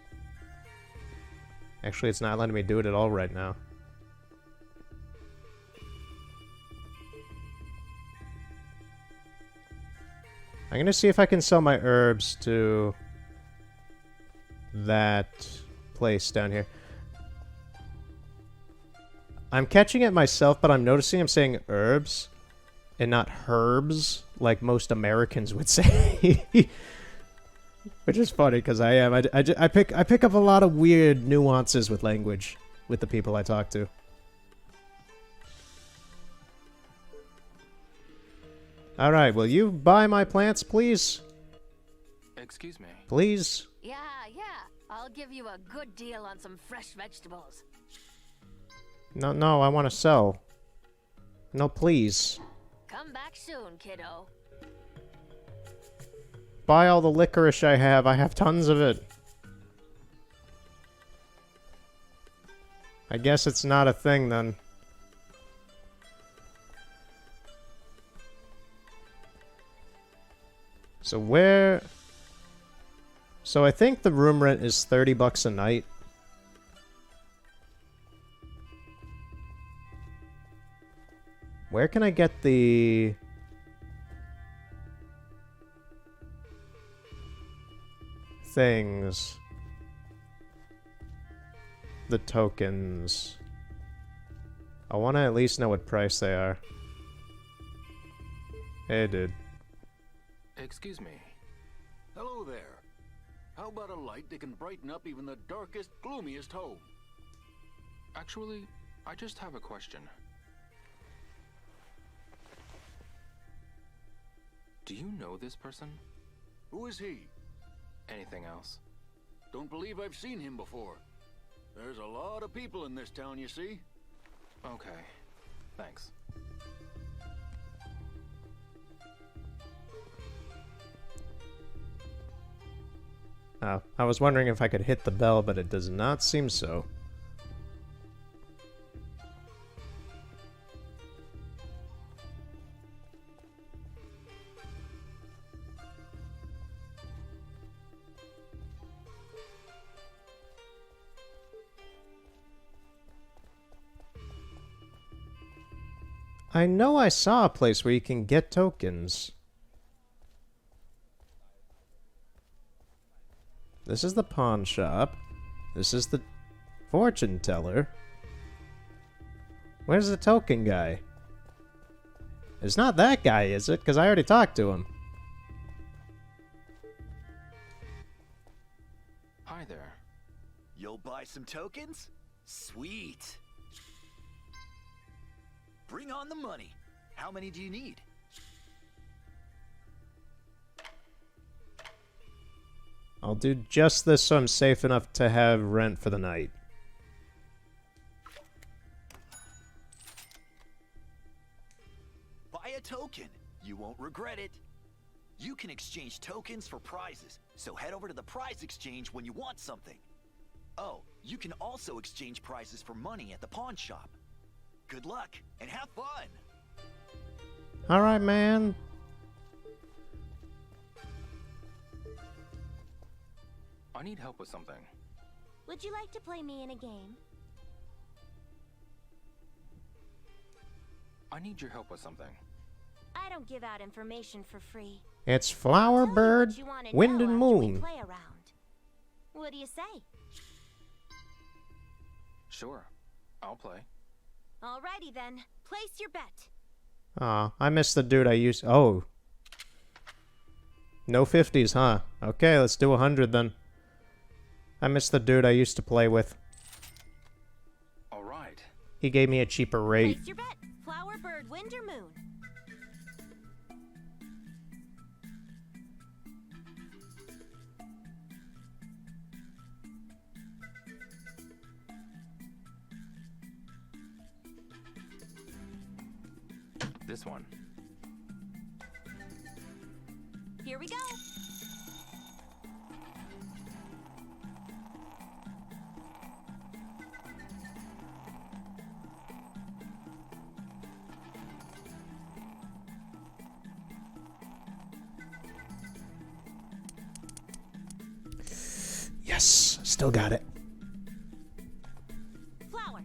Actually, it's not letting me do it at all right now. I'm gonna see if I can sell my herbs to that place down here. I'm catching it myself, but I'm noticing I'm saying herbs and not herbs, like most Americans would say. Which is funny, because I am. I pick up a lot of weird nuances with language with the people I talk to. Alright, will you buy my plants, please? Excuse me. Please? Yeah, I'll give you a good deal on some fresh vegetables. No, I want to sell. No, please. Come back soon, kiddo. Buy all the licorice I have. I have tons of it. I guess it's not a thing, then. So where... So I think the room rent is $30 a night. Where can I get the... things? The tokens. I want to at least know what price they are. Hey, dude. Excuse me. Hello there. How about a light that can brighten up even the darkest, gloomiest home? Actually, I just have a question. Do you know this person? Who is he? Anything else? Don't believe I've seen him before. There's a lot of people in this town, you see. Okay. Thanks. Oh, I was wondering if I could hit the bell, but it does not seem so. I know I saw a place where you can get tokens. This is the pawn shop. This is the fortune teller. Where's the token guy? It's not that guy, is it? Because I already talked to him. Hi there. You'll buy some tokens? Sweet. Bring on the money. How many do you need? I'll do just this so I'm safe enough to have rent for the night. Buy a token. You won't regret it. You can exchange tokens for prizes, so head over to the prize exchange when you want something. Oh, you can also exchange prizes for money at the pawn shop. Good luck, and have fun! Alright, man. I need help with something. Would you like to play me in a game? I need your help with something. I don't give out information for free. It's Flower, Bird, Wind, and Moon. Play around. What do you say? Sure, I'll play. Alrighty then, place your bet. Aw, I missed the dude I used. Oh. No 50s, huh? Okay, let's do 100 then. I missed the dude I used to play with. Alright. He gave me a cheaper rate. Place your bet. Flower, bird, wind, or moon? This one. Here we go. Yes, still got it. Flower.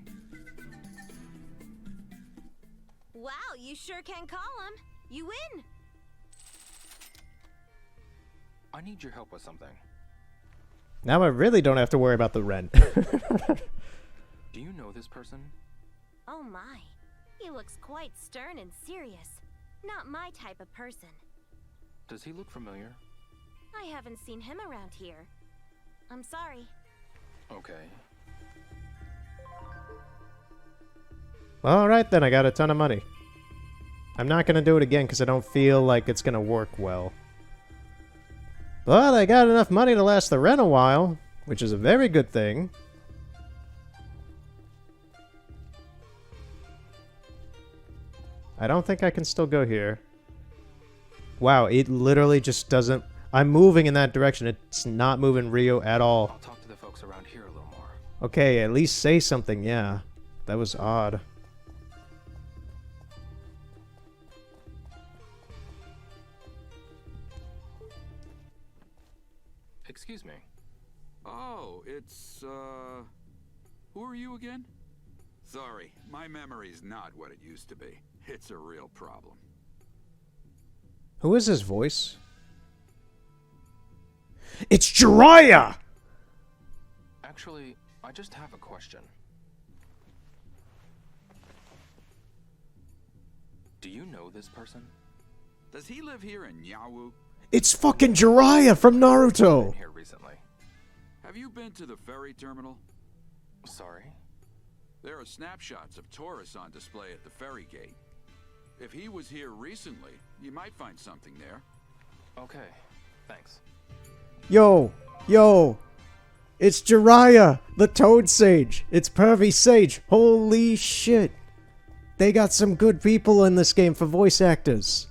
Wow, you sure can call him. You win. I need your help with something. Now I really don't have to worry about the rent. Do you know this person? Oh my. He looks quite stern and serious. Not my type of person. Does he look familiar? I haven't seen him around here. I'm sorry. Okay. Alright then, I got a ton of money. I'm not gonna do it again because I don't feel like it's gonna work well. But I got enough money to last the rent a while, which is a very good thing. I don't think I can still go here. Wow, it literally just doesn't... I'm moving in that direction. It's not moving Rio at all. I'll talk to the folks around here a little more. Okay, at least say something, yeah. That was odd. Excuse me. Oh, it's, who are you again? Sorry, my memory's not what it used to be. It's a real problem. Who is his voice? It's Jiraiya! Actually, I just have a question. Do you know this person? Does he live here in Yawu? It's fucking Jiraiya from Naruto! Been here recently. Have you been to the ferry terminal? Sorry? There are snapshots of tourists on display at the ferry gate. If he was here recently, you might find something there. Okay, thanks. Yo! Yo! It's Jiraiya, the Toad Sage! It's Pervy Sage! Holy shit! They got some good people in this game for voice actors.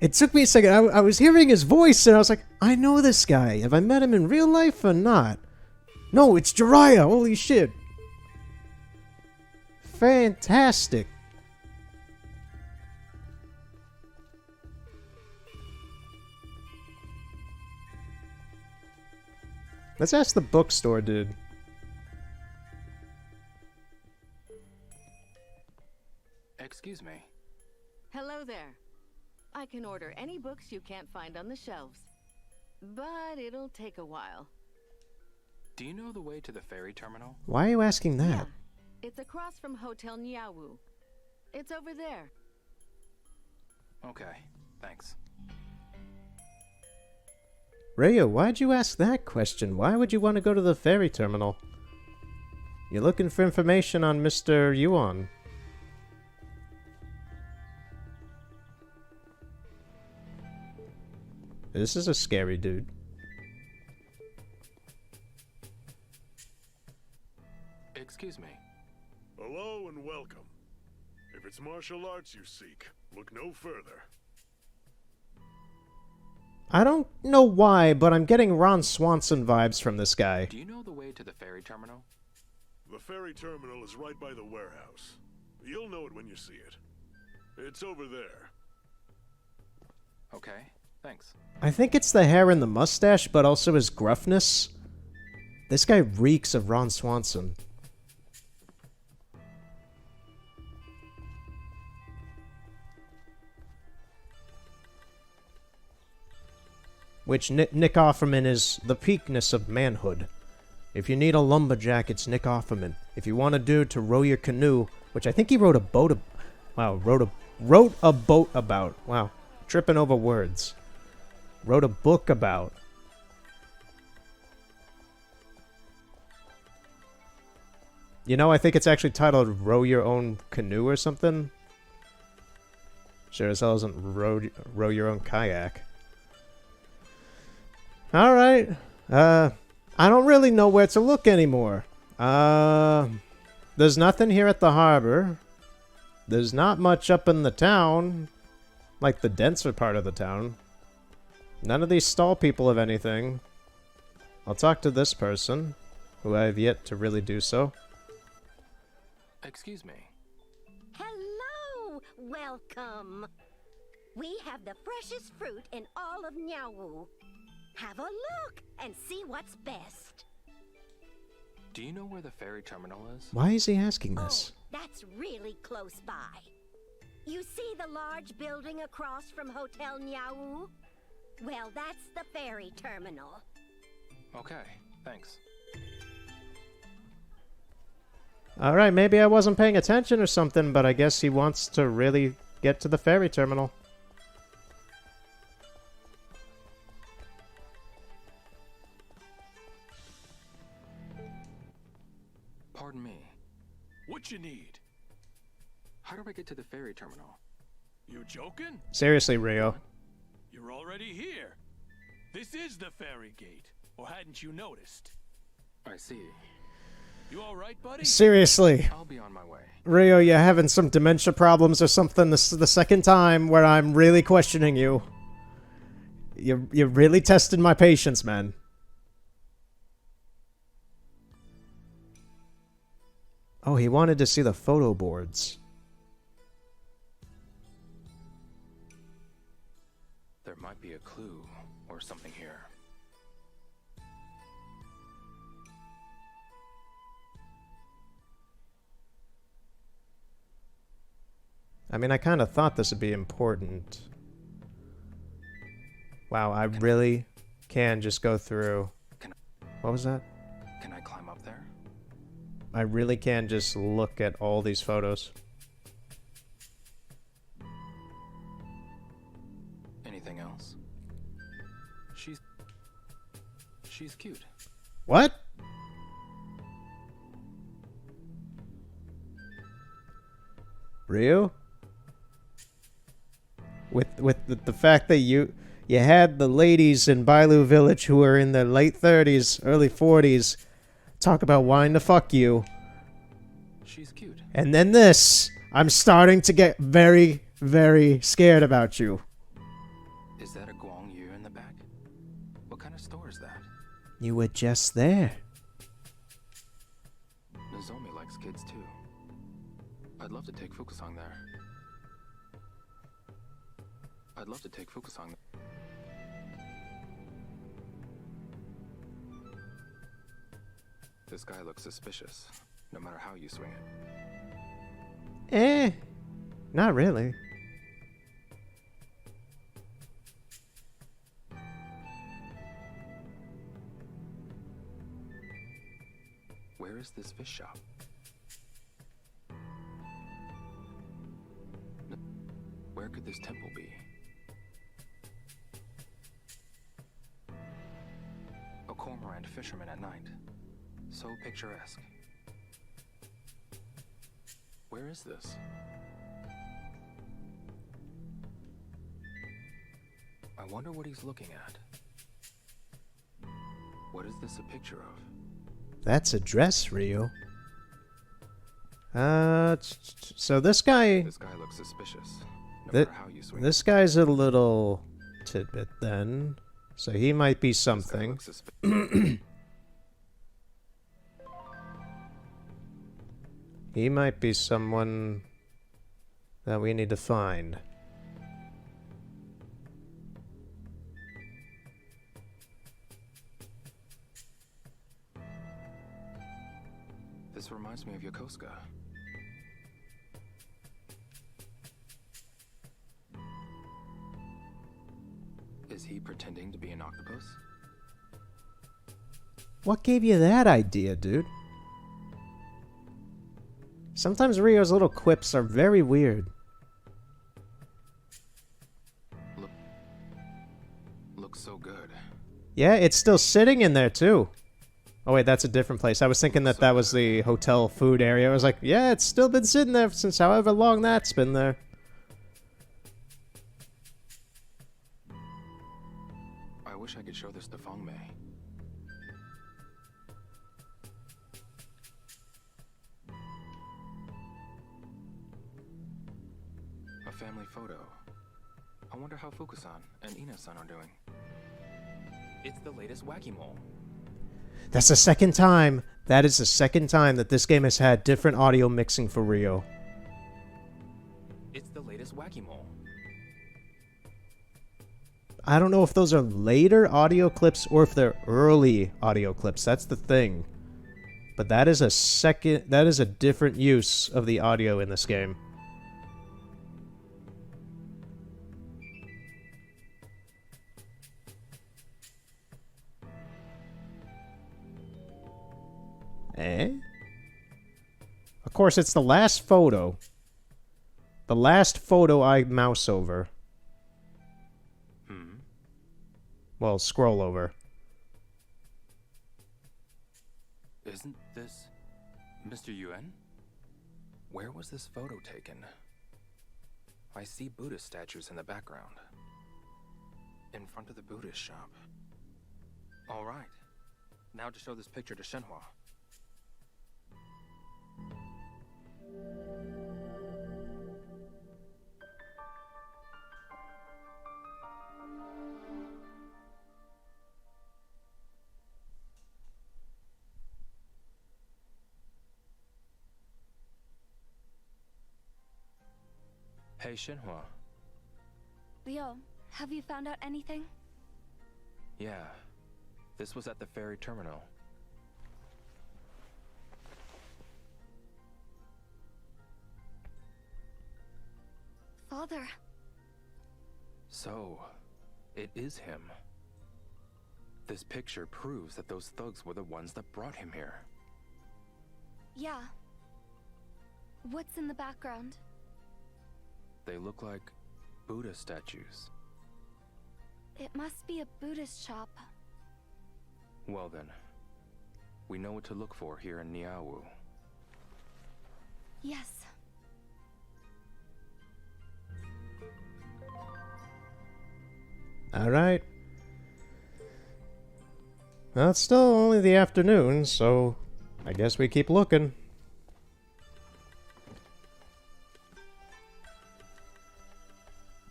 It took me a second. I was hearing his voice, and I was like, I know this guy. Have I met him in real life or not? No, it's Jiraiya. Holy shit. Fantastic. Let's ask the bookstore dude. Excuse me. Hello there. I can order any books you can't find on the shelves. But it'll take a while. Do you know the way to the ferry terminal? Why are you asking that? It's across from Hotel Nyawu. It's over there. Okay, thanks. Ryo, why'd you ask that question? Why would you want to go to the ferry terminal? You're looking for information on Mr. Yuan. This is a scary dude. Excuse me. Hello and welcome. If it's martial arts you seek, look no further. I don't know why, but I'm getting Ron Swanson vibes from this guy. Do you know the way to the ferry terminal? The ferry terminal is right by the warehouse. You'll know it when you see it. It's over there. Okay, thanks. I think it's the hair and the mustache, but also his gruffness. This guy reeks of Ron Swanson. Which Nick Offerman is the peakness of manhood. If you need a lumberjack, it's Nick Offerman. If you want a dude to row your canoe, which I think he wrote a boat. Wrote a boat about. Wow, tripping over words. Wrote a book about. You know, I think it's actually titled "Row Your Own Canoe" or something. Sure as hell isn't row your own kayak. Alright. I don't really know where to look anymore. There's nothing here at the harbor. There's not much up in the town. Like the denser part of the town. None of these stall people have anything. I'll talk to this person, who I have yet to really do so. Excuse me. Hello! Welcome! We have the freshest fruit in all of Nyawu. Have a look and see what's best. Do you know where the ferry terminal is? Why is he asking this? Oh, that's really close by. You see the large building across from Hotel Nyawu? Well, that's the ferry terminal. Okay, thanks. Alright, maybe I wasn't paying attention or something, but I guess he wants to really get to the ferry terminal. Pardon me. What you need? How do I get to the ferry terminal? You joking? Seriously, Ryo. You're already here. This is the ferry gate. Or hadn't you noticed? I see. You alright, buddy? Seriously. I'll be on my way. Ryo, you're having some dementia problems or something. This is the second time where I'm really questioning you. You're really testing my patience, man. Oh, he wanted to see the photo boards. There might be a clue or something here. I mean, I kind of thought this would be important. Wow, I really can just go through... What was that? Can I climb up there? I really can just look at all these photos. Anything else? She's cute. What? Ryu? With the fact that you had the ladies in Bailu Village who are in their late 30s, early 40s talk about wanting to fuck you. She's cute. And then this, I'm starting to get very, very scared about you. You were just there. Nozomi likes kids too. I'd love to take Fukusang there. I'd love to take Fukusang there. This guy looks suspicious, no matter how you swing it. Not really. Where is this fish shop? Where could this temple be? A cormorant fisherman at night. So picturesque. Where is this? I wonder what he's looking at. What is this a picture of? That's a dress, Rio. So this guy... This guy looks suspicious, no matter how you swing. This guy's a little tidbit then. So he might be something. He might be someone that we need to find. This reminds me of Yokosuka. Is he pretending to be an octopus? What gave you that idea, dude? Sometimes Rio's little quips are very weird. Looks so good. Yeah, it's still sitting in there too. Oh wait, that's a different place. I was thinking that that was the hotel food area. I was like, yeah, it's still been sitting there since however long that's been there. I wish I could show this to Fangmei. A family photo. I wonder how Fukusan and Ina-san are doing. It's the latest Whack-A-Mole. That's the second time. That is the second time that this game has had different audio mixing for Rio. It's the latest Whack-A-Mole. I don't know if those are later audio clips or if they're early audio clips. That's the thing. But that is a different use of the audio in this game. Of course, it's the last photo. The last photo I mouse over. Well, scroll over. Isn't this Mr. Yuan? Where was this photo taken? I see Buddhist statues in the background. In front of the Buddhist shop. All right. Now to show this picture to Shenhua. Hey, Shenhua. Leo, have you found out anything? Yeah. This was at the ferry terminal. Father. So, it is him. This picture proves that those thugs were the ones that brought him here. Yeah. What's in the background? They look like Buddha statues. It must be a Buddhist shop. Well then, we know what to look for here in Niawu. Yes. Alright. Well, it's still only the afternoon, so I guess we keep looking.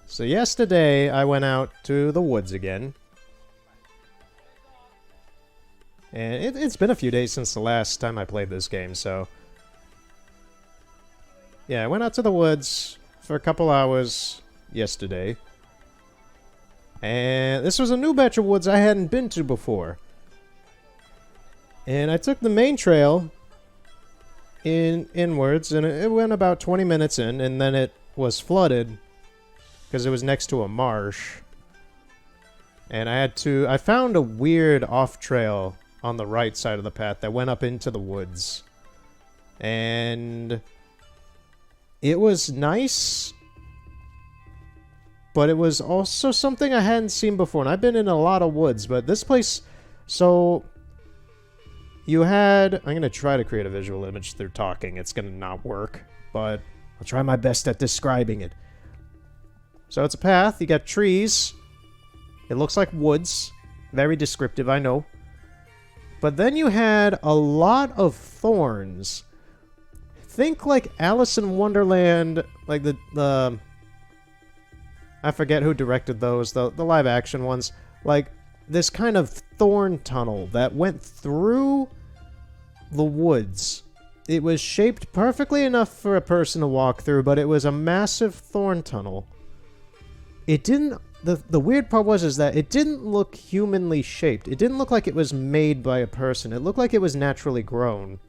So yesterday, I went out to the woods again. And it's been a few days since the last time I played this game, so... Yeah, I went out to the woods for a couple hours yesterday. And this was a new batch of woods I hadn't been to before. And I took the main trail inwards, and it went about 20 minutes in, and then it was flooded because it was next to a marsh. And I found a weird off trail on the right side of the path that went up into the woods. And it was nice, but it was also something I hadn't seen before. And I've been in a lot of woods, but this place... So, you had... I'm going to try to create a visual image through talking. It's going to not work, but I'll try my best at describing it. So it's a path. You got trees. It looks like woods. Very descriptive, I know. But then you had a lot of thorns. Think like Alice in Wonderland, like the I forget who directed those, the live action ones. Like this kind of thorn tunnel that went through the woods. It was shaped perfectly enough for a person to walk through, but it was a massive thorn tunnel. It didn't... The weird part is that it didn't look humanly shaped. It didn't look like it was made by a person. It looked like it was naturally grown.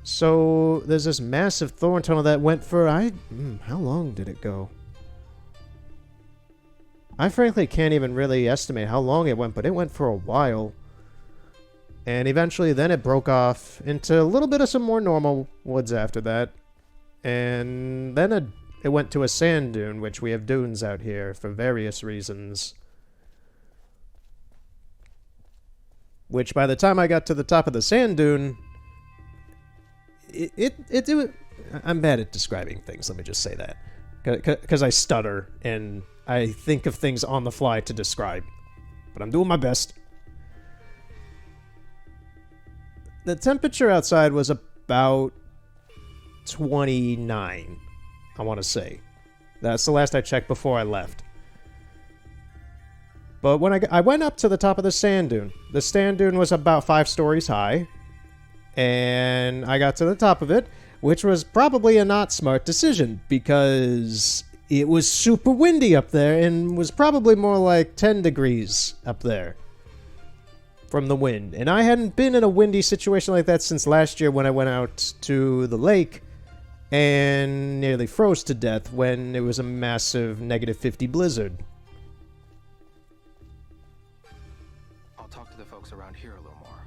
So, there's this massive thorn tunnel that went for... how long did it go? I frankly can't even really estimate how long it went, but it went for a while. And eventually then it broke off into a little bit of some more normal woods after that. And then it went to a sand dune, which we have dunes out here for various reasons. Which by the time I got to the top of the sand dune, I'm bad at describing things, let me just say that. Because I stutter and I think of things on the fly to describe. But I'm doing my best. The temperature outside was about 29. I want to say. That's the last I checked before I left. But when I went up to the top of the sand dune was about 5 stories high. And I got to the top of it, which was probably a not smart decision, because it was super windy up there and was probably more like 10 degrees up there from the wind. And I hadn't been in a windy situation like that since last year when I went out to the lake and nearly froze to death when it was a massive -50 blizzard. I'll talk to the folks around here a little more.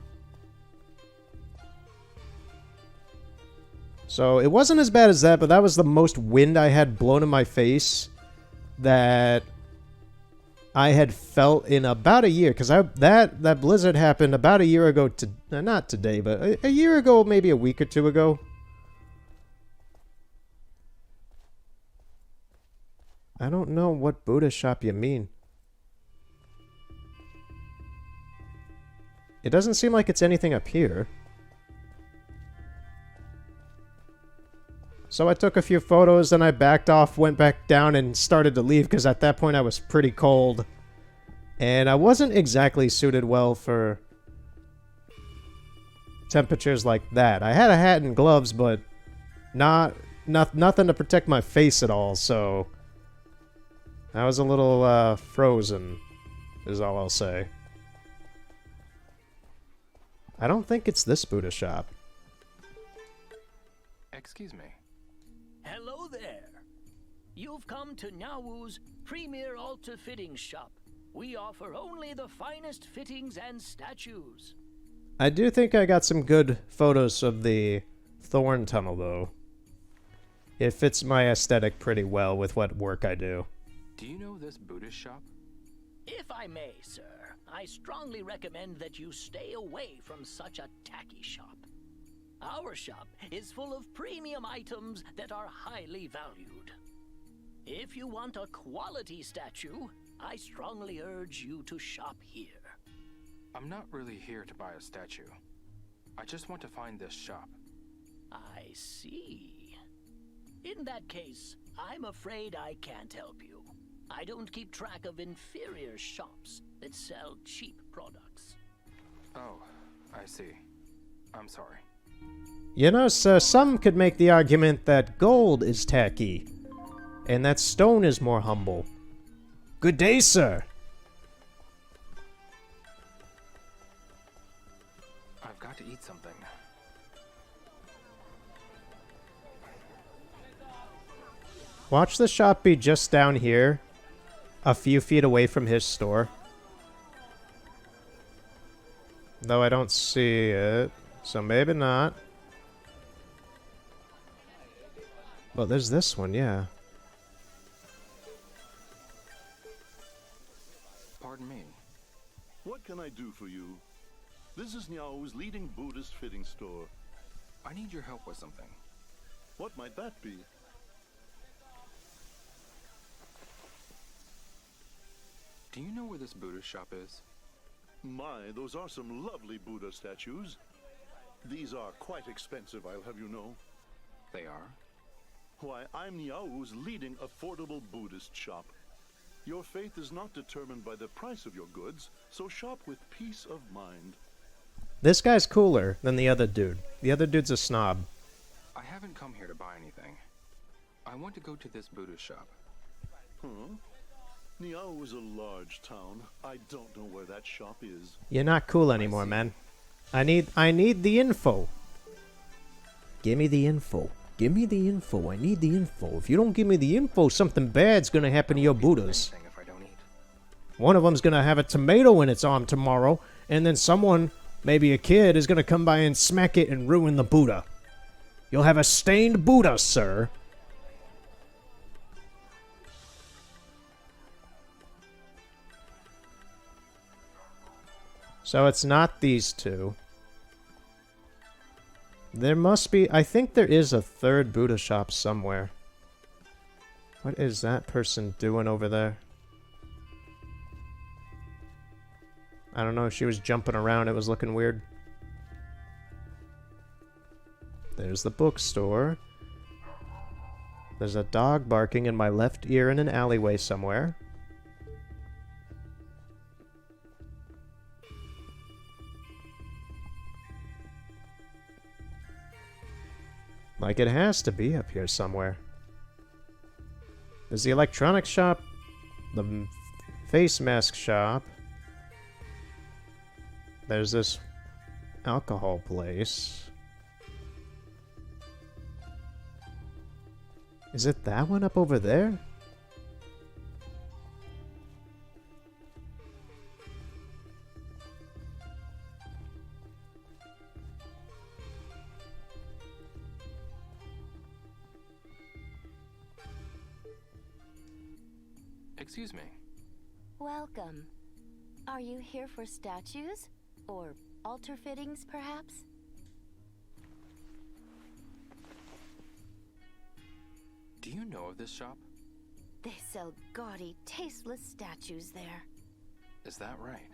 So it wasn't as bad as that, but that was the most wind I had blown in my face that I had felt in about a year. Because that blizzard happened about a year ago, not today, but a year ago, maybe a week or two ago. I don't know what Buddha shop you mean. It doesn't seem like it's anything up here. So I took a few photos, then I backed off, went back down, and started to leave, because at that point I was pretty cold. And I wasn't exactly suited well for temperatures like that. I had a hat and gloves, but nothing to protect my face at all, so... I was a little, frozen, is all I'll say. I don't think it's this Buddha shop. Excuse me. Hello there. You've come to Nyawu's premier altar fitting shop. We offer only the finest fittings and statues. I do think I got some good photos of the thorn tunnel, though. It fits my aesthetic pretty well with what work I do. Do you know this Buddhist shop? If I may, sir, I strongly recommend that you stay away from such a tacky shop. Our shop is full of premium items that are highly valued. If you want a quality statue, I strongly urge you to shop here. I'm not really here to buy a statue. I just want to find this shop. I see. In that case, I'm afraid I can't help you. I don't keep track of inferior shops, that sell cheap products. Oh, I see. I'm sorry. You know, sir, some could make the argument that gold is tacky, and that stone is more humble. Good day, sir. I've got to eat something. Watch the shop be just down here, a few feet away from his store. Though I don't see it, so maybe not. Well, there's this one, yeah. Pardon me. What can I do for you? This is Niao's leading Buddhist fitting store. I need your help with something. What might that be? Do you know where this Buddhist shop is? My, those are some lovely Buddha statues. These are quite expensive, I'll have you know. They are? Why, I'm Niao's leading affordable Buddhist shop. Your faith is not determined by the price of your goods, so shop with peace of mind. This guy's cooler than the other dude. The other dude's a snob. I haven't come here to buy anything. I want to go to this Buddhist shop. Huh? Niao is a large town. I don't know where that shop is. You're not cool anymore, man. I need the info. Give me the info. Give me the info. I need the info. If you don't give me the info, something bad's gonna happen to your Buddhas. One of them's gonna have a tomato in its arm tomorrow, and then someone, maybe a kid, is gonna come by and smack it and ruin the Buddha. You'll have a stained Buddha, sir. So it's not these two. There must be... I think there is a third Buddha shop somewhere. What is that person doing over there? I don't know. She was jumping around. It was looking weird. There's the bookstore. There's a dog barking in my left ear in an alleyway somewhere. Like, it has to be up here somewhere. There's the electronics shop, the face mask shop. There's this alcohol place. Is it that one up over there? Excuse me. Welcome. Are you here for statues? Or altar fittings, perhaps? Do you know of this shop? They sell gaudy, tasteless statues there. Is that right?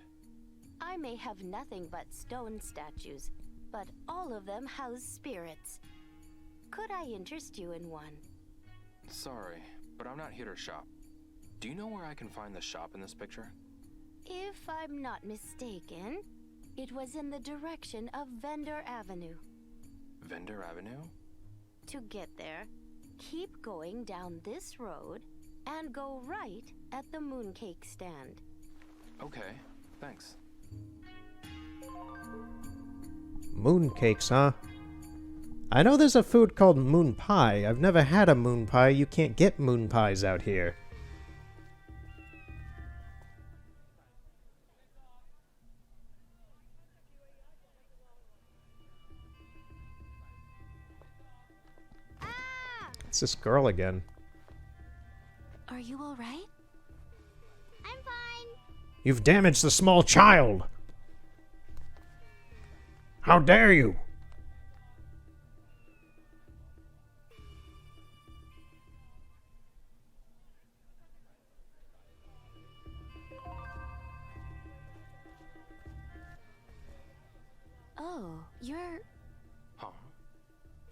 I may have nothing but stone statues, but all of them house spirits. Could I interest you in one? Sorry, but I'm not here to shop. Do you know where I can find the shop in this picture? If I'm not mistaken, it was in the direction of Vendor Avenue. Vendor Avenue? To get there, keep going down this road and go right at the mooncake stand. Okay, thanks. Mooncakes, huh? I know there's a food called moon pie. I've never had a moon pie. You can't get moon pies out here. It's this girl again. Are you all right? I'm fine. You've damaged the small child! How dare you! Oh, you're... Huh?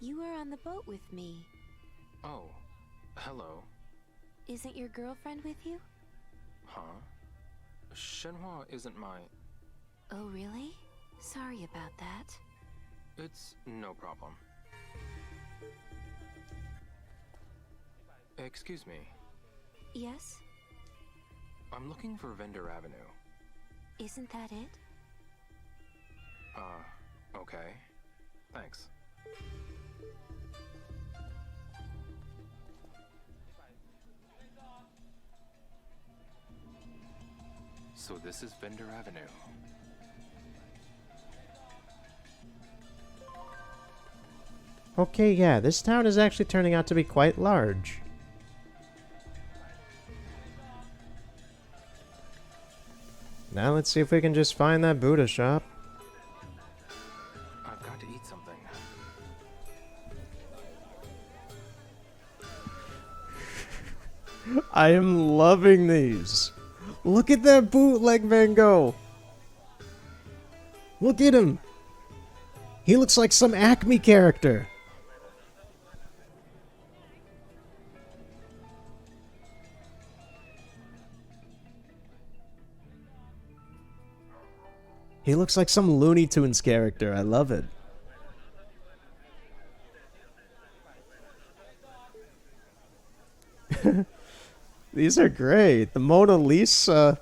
You were on the boat with me. Oh, hello. Isn't your girlfriend with you? Huh? Shenhua isn't my... Oh, really? Sorry about that. It's no problem. Excuse me. Yes? I'm looking for Vendor Avenue. Isn't that it? Okay. Thanks. So this is Vendor Avenue. Okay, yeah, this town is actually turning out to be quite large. Now let's see if we can just find that Buddha shop. I've got to eat something. I am loving these. Look at that bootleg Van Gogh. Look at him. He looks like some Acme character. He looks like some Looney Tunes character. I love it. These are great. The Mona Lisa.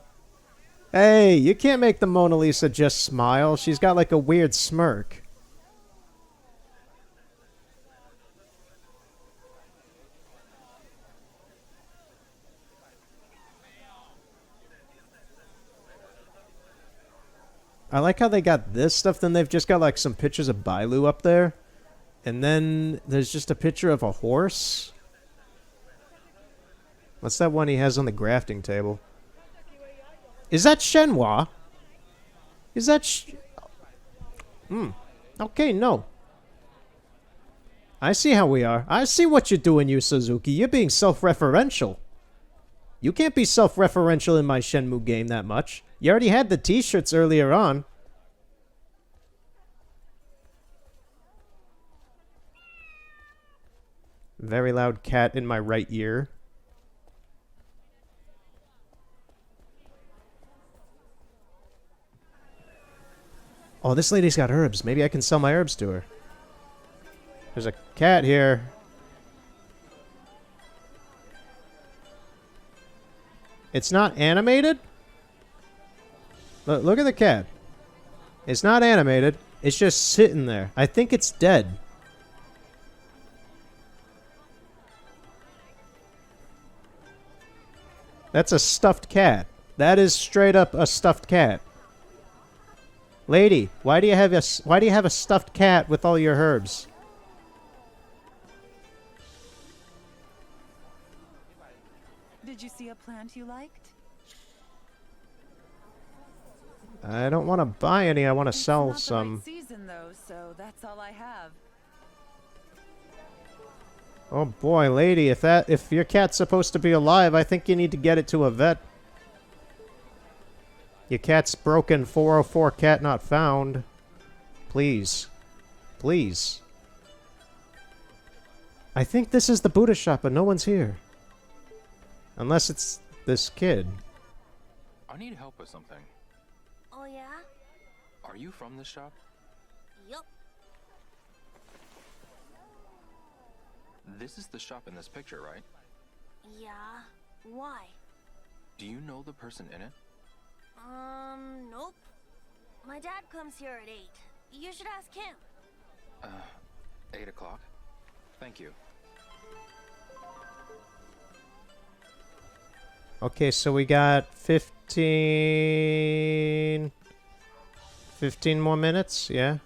Hey, you can't make the Mona Lisa just smile. She's got like a weird smirk. I like how they got this stuff, then they've just got like some pictures of Bailu up there. And then there's just a picture of a horse. What's that one he has on the grafting table? Is that Shenhua? Is that Okay, no. I see how we are. I see what you're doing, you Suzuki. You're being self-referential. You can't be self-referential in my Shenmue game that much. You already had the t-shirts earlier on. Very loud cat in my right ear. Oh, this lady's got herbs. Maybe I can sell my herbs to her. There's a cat here. It's not animated? Look at the cat. It's not animated. It's just sitting there. I think it's dead. That's a stuffed cat. That is straight up a stuffed cat. Lady, why do you have a stuffed cat with all your herbs? Did you see a plant you liked? I don't want to buy any. I want to sell It's not some. the right season though, so that's all I have. Oh boy, lady, if your cat's supposed to be alive, I think you need to get it to a vet. Your cat's broken. 404 cat not found. Please. Please. I think this is the Buddha shop, but no one's here. Unless it's this kid. I need help with something. Oh, yeah? Are you from this shop? Yup. This is the shop in this picture, right? Yeah. Why? Do you know the person in it? Nope. My dad comes here at 8. You should ask him. 8 o'clock? Thank you. Okay, so we got 15 more minutes, yeah?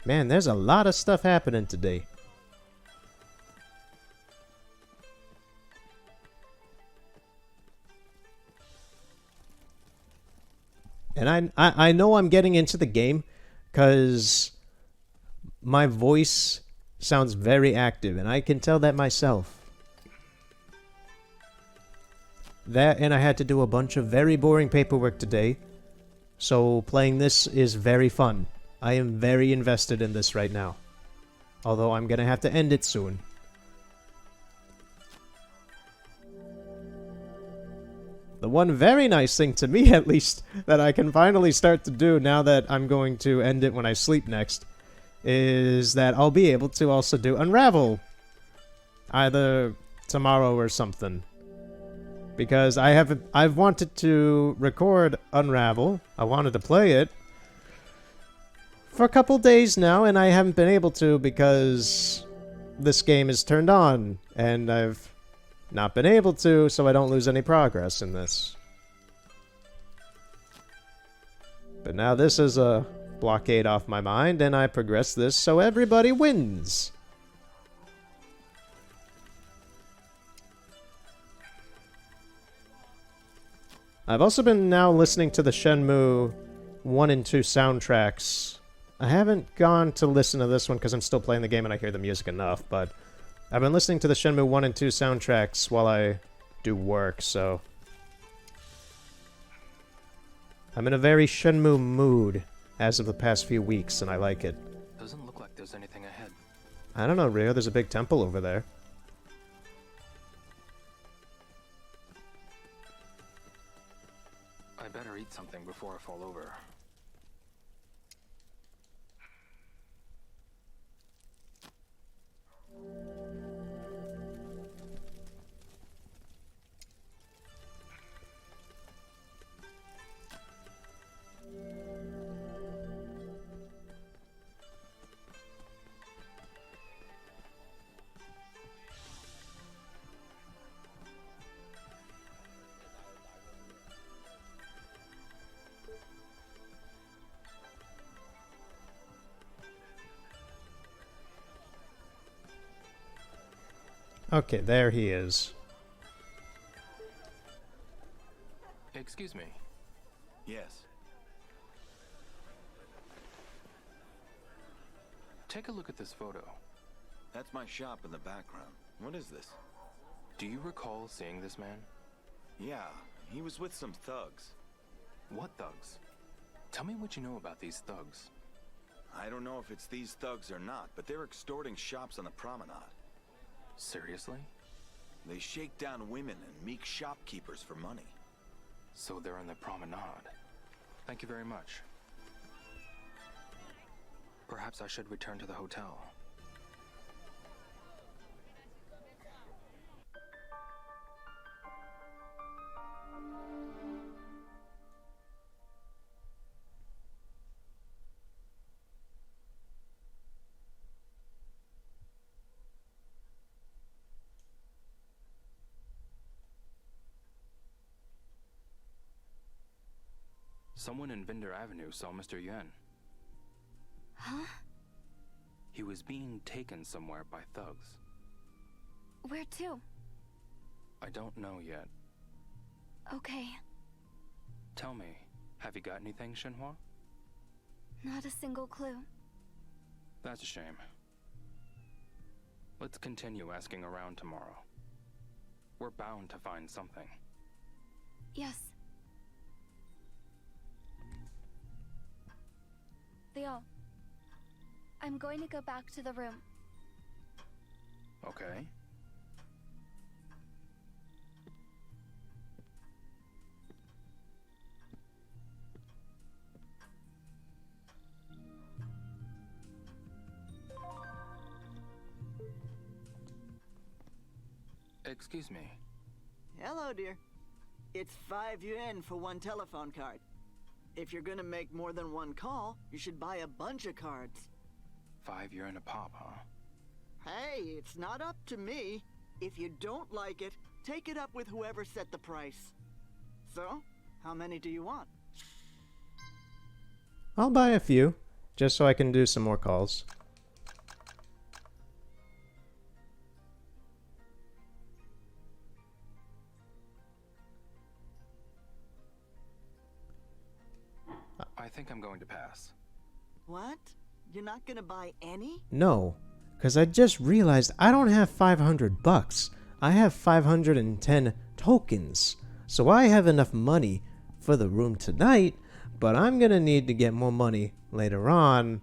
Man, there's a lot of stuff happening today. And I know I'm getting into the game because my voice sounds very active, and I can tell that myself. That, and I had to do a bunch of very boring paperwork today, so playing this is very fun. I am very invested in this right now. Although I'm gonna have to end it soon. The one very nice thing to me, at least, that I can finally start to do now that I'm going to end it when I sleep next, is that I'll be able to also do Unravel. Either tomorrow or something. Because I've wanted to record Unravel. I wanted to play it for a couple days now, and I haven't been able to because this game is turned on, and I've not been able to, so I don't lose any progress in this. But now this is a blockade off my mind, and I progress this so everybody wins. I've also been now listening to the Shenmue 1 and 2 soundtracks. I haven't gone to listen to this one because I'm still playing the game and I hear the music enough, but I've been listening to the Shenmue 1 and 2 soundtracks while I do work, so I'm in a very Shenmue mood as of the past few weeks, and I like it. Doesn't look like there's anything ahead. I don't know, Rio. There's a big temple over there. I better eat something before I fall over. Okay, there he is. Excuse me. Yes. Take a look at this photo. That's my shop in the background. What is this? Do you recall seeing this man? Yeah, he was with some thugs. What thugs? Tell me what you know about these thugs. I don't know if it's these thugs or not, but they're extorting shops on the promenade. Seriously? They shake down women and meek shopkeepers for money. So they're on the promenade. Thank you very much. Perhaps I should return to the hotel. Someone in Vendor Avenue saw Mr. Yuan. Huh? He was being taken somewhere by thugs. Where to? I don't know yet. Okay. Tell me, have you got anything, Shenhua? Not a single clue. That's a shame. Let's continue asking around tomorrow. We're bound to find something. Yes. Theo, I'm going to go back to the room. Okay. Excuse me. Hello, dear. It's 5 yuan for one telephone card. If you're gonna make more than one call, you should buy a bunch of cards. 5 yuan a pop, huh? Hey, it's not up to me. If you don't like it, take it up with whoever set the price. So, how many do you want? I'll buy a few, just so I can do some more calls. I think I'm going to pass. What? You're not gonna buy any? No, because I just realized I don't have 500 bucks. I have 510 tokens. So I have enough money for the room tonight, but I'm gonna need to get more money later on,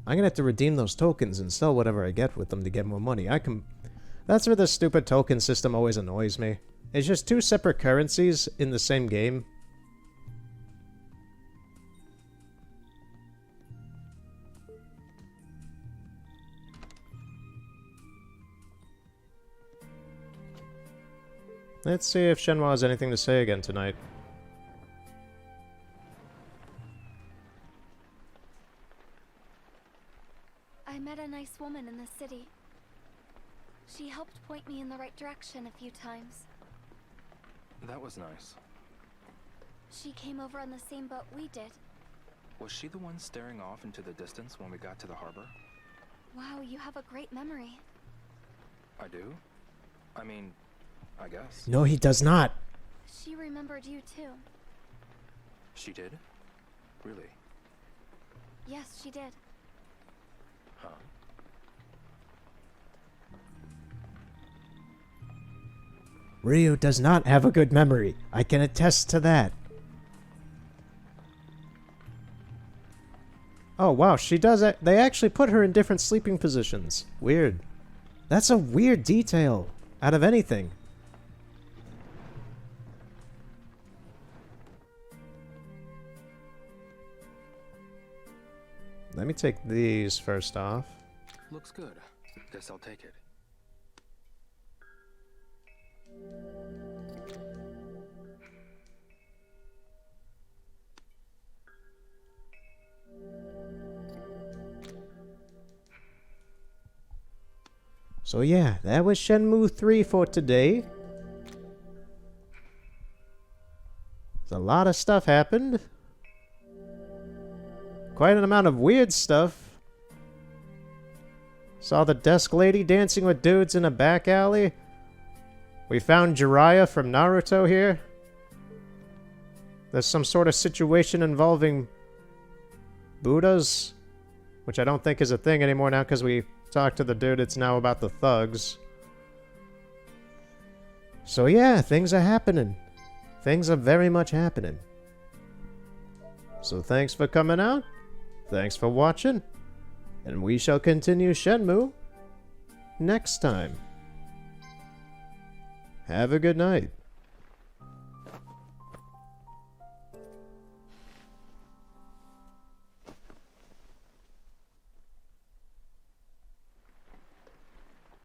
I'm gonna have to redeem those tokens and sell whatever I get with them to get more money. That's where the stupid token system always annoys me. It's just two separate currencies in the same game. Let's see if Shenmue has anything to say again tonight. I met a nice woman in the city. She helped point me in the right direction a few times. That was nice. She came over on the same boat we did. Was she the one staring off into the distance when we got to the harbor? Wow, you have a great memory. I do? I mean, I guess. No, he does not. She remembered you too. She did? Really? Yes, she did. Huh? Ryu does not have a good memory. I can attest to that. Oh, wow, she does it. They actually put her in different sleeping positions. Weird. That's a weird detail out of anything. Let me take these first off. Looks good. Guess I'll take it. So yeah, that was Shenmue 3 for today. A lot of stuff happened. Quite an amount of weird stuff. Saw the desk lady dancing with dudes in a back alley. We found Jiraiya from Naruto here. There's some sort of situation involving Buddhas, which I don't think is a thing anymore now because we talked to the dude. It's now about the thugs. So yeah, things are happening. Things are very much happening. So thanks for coming out. Thanks for watching. And we shall continue Shenmue next time. Have a good night.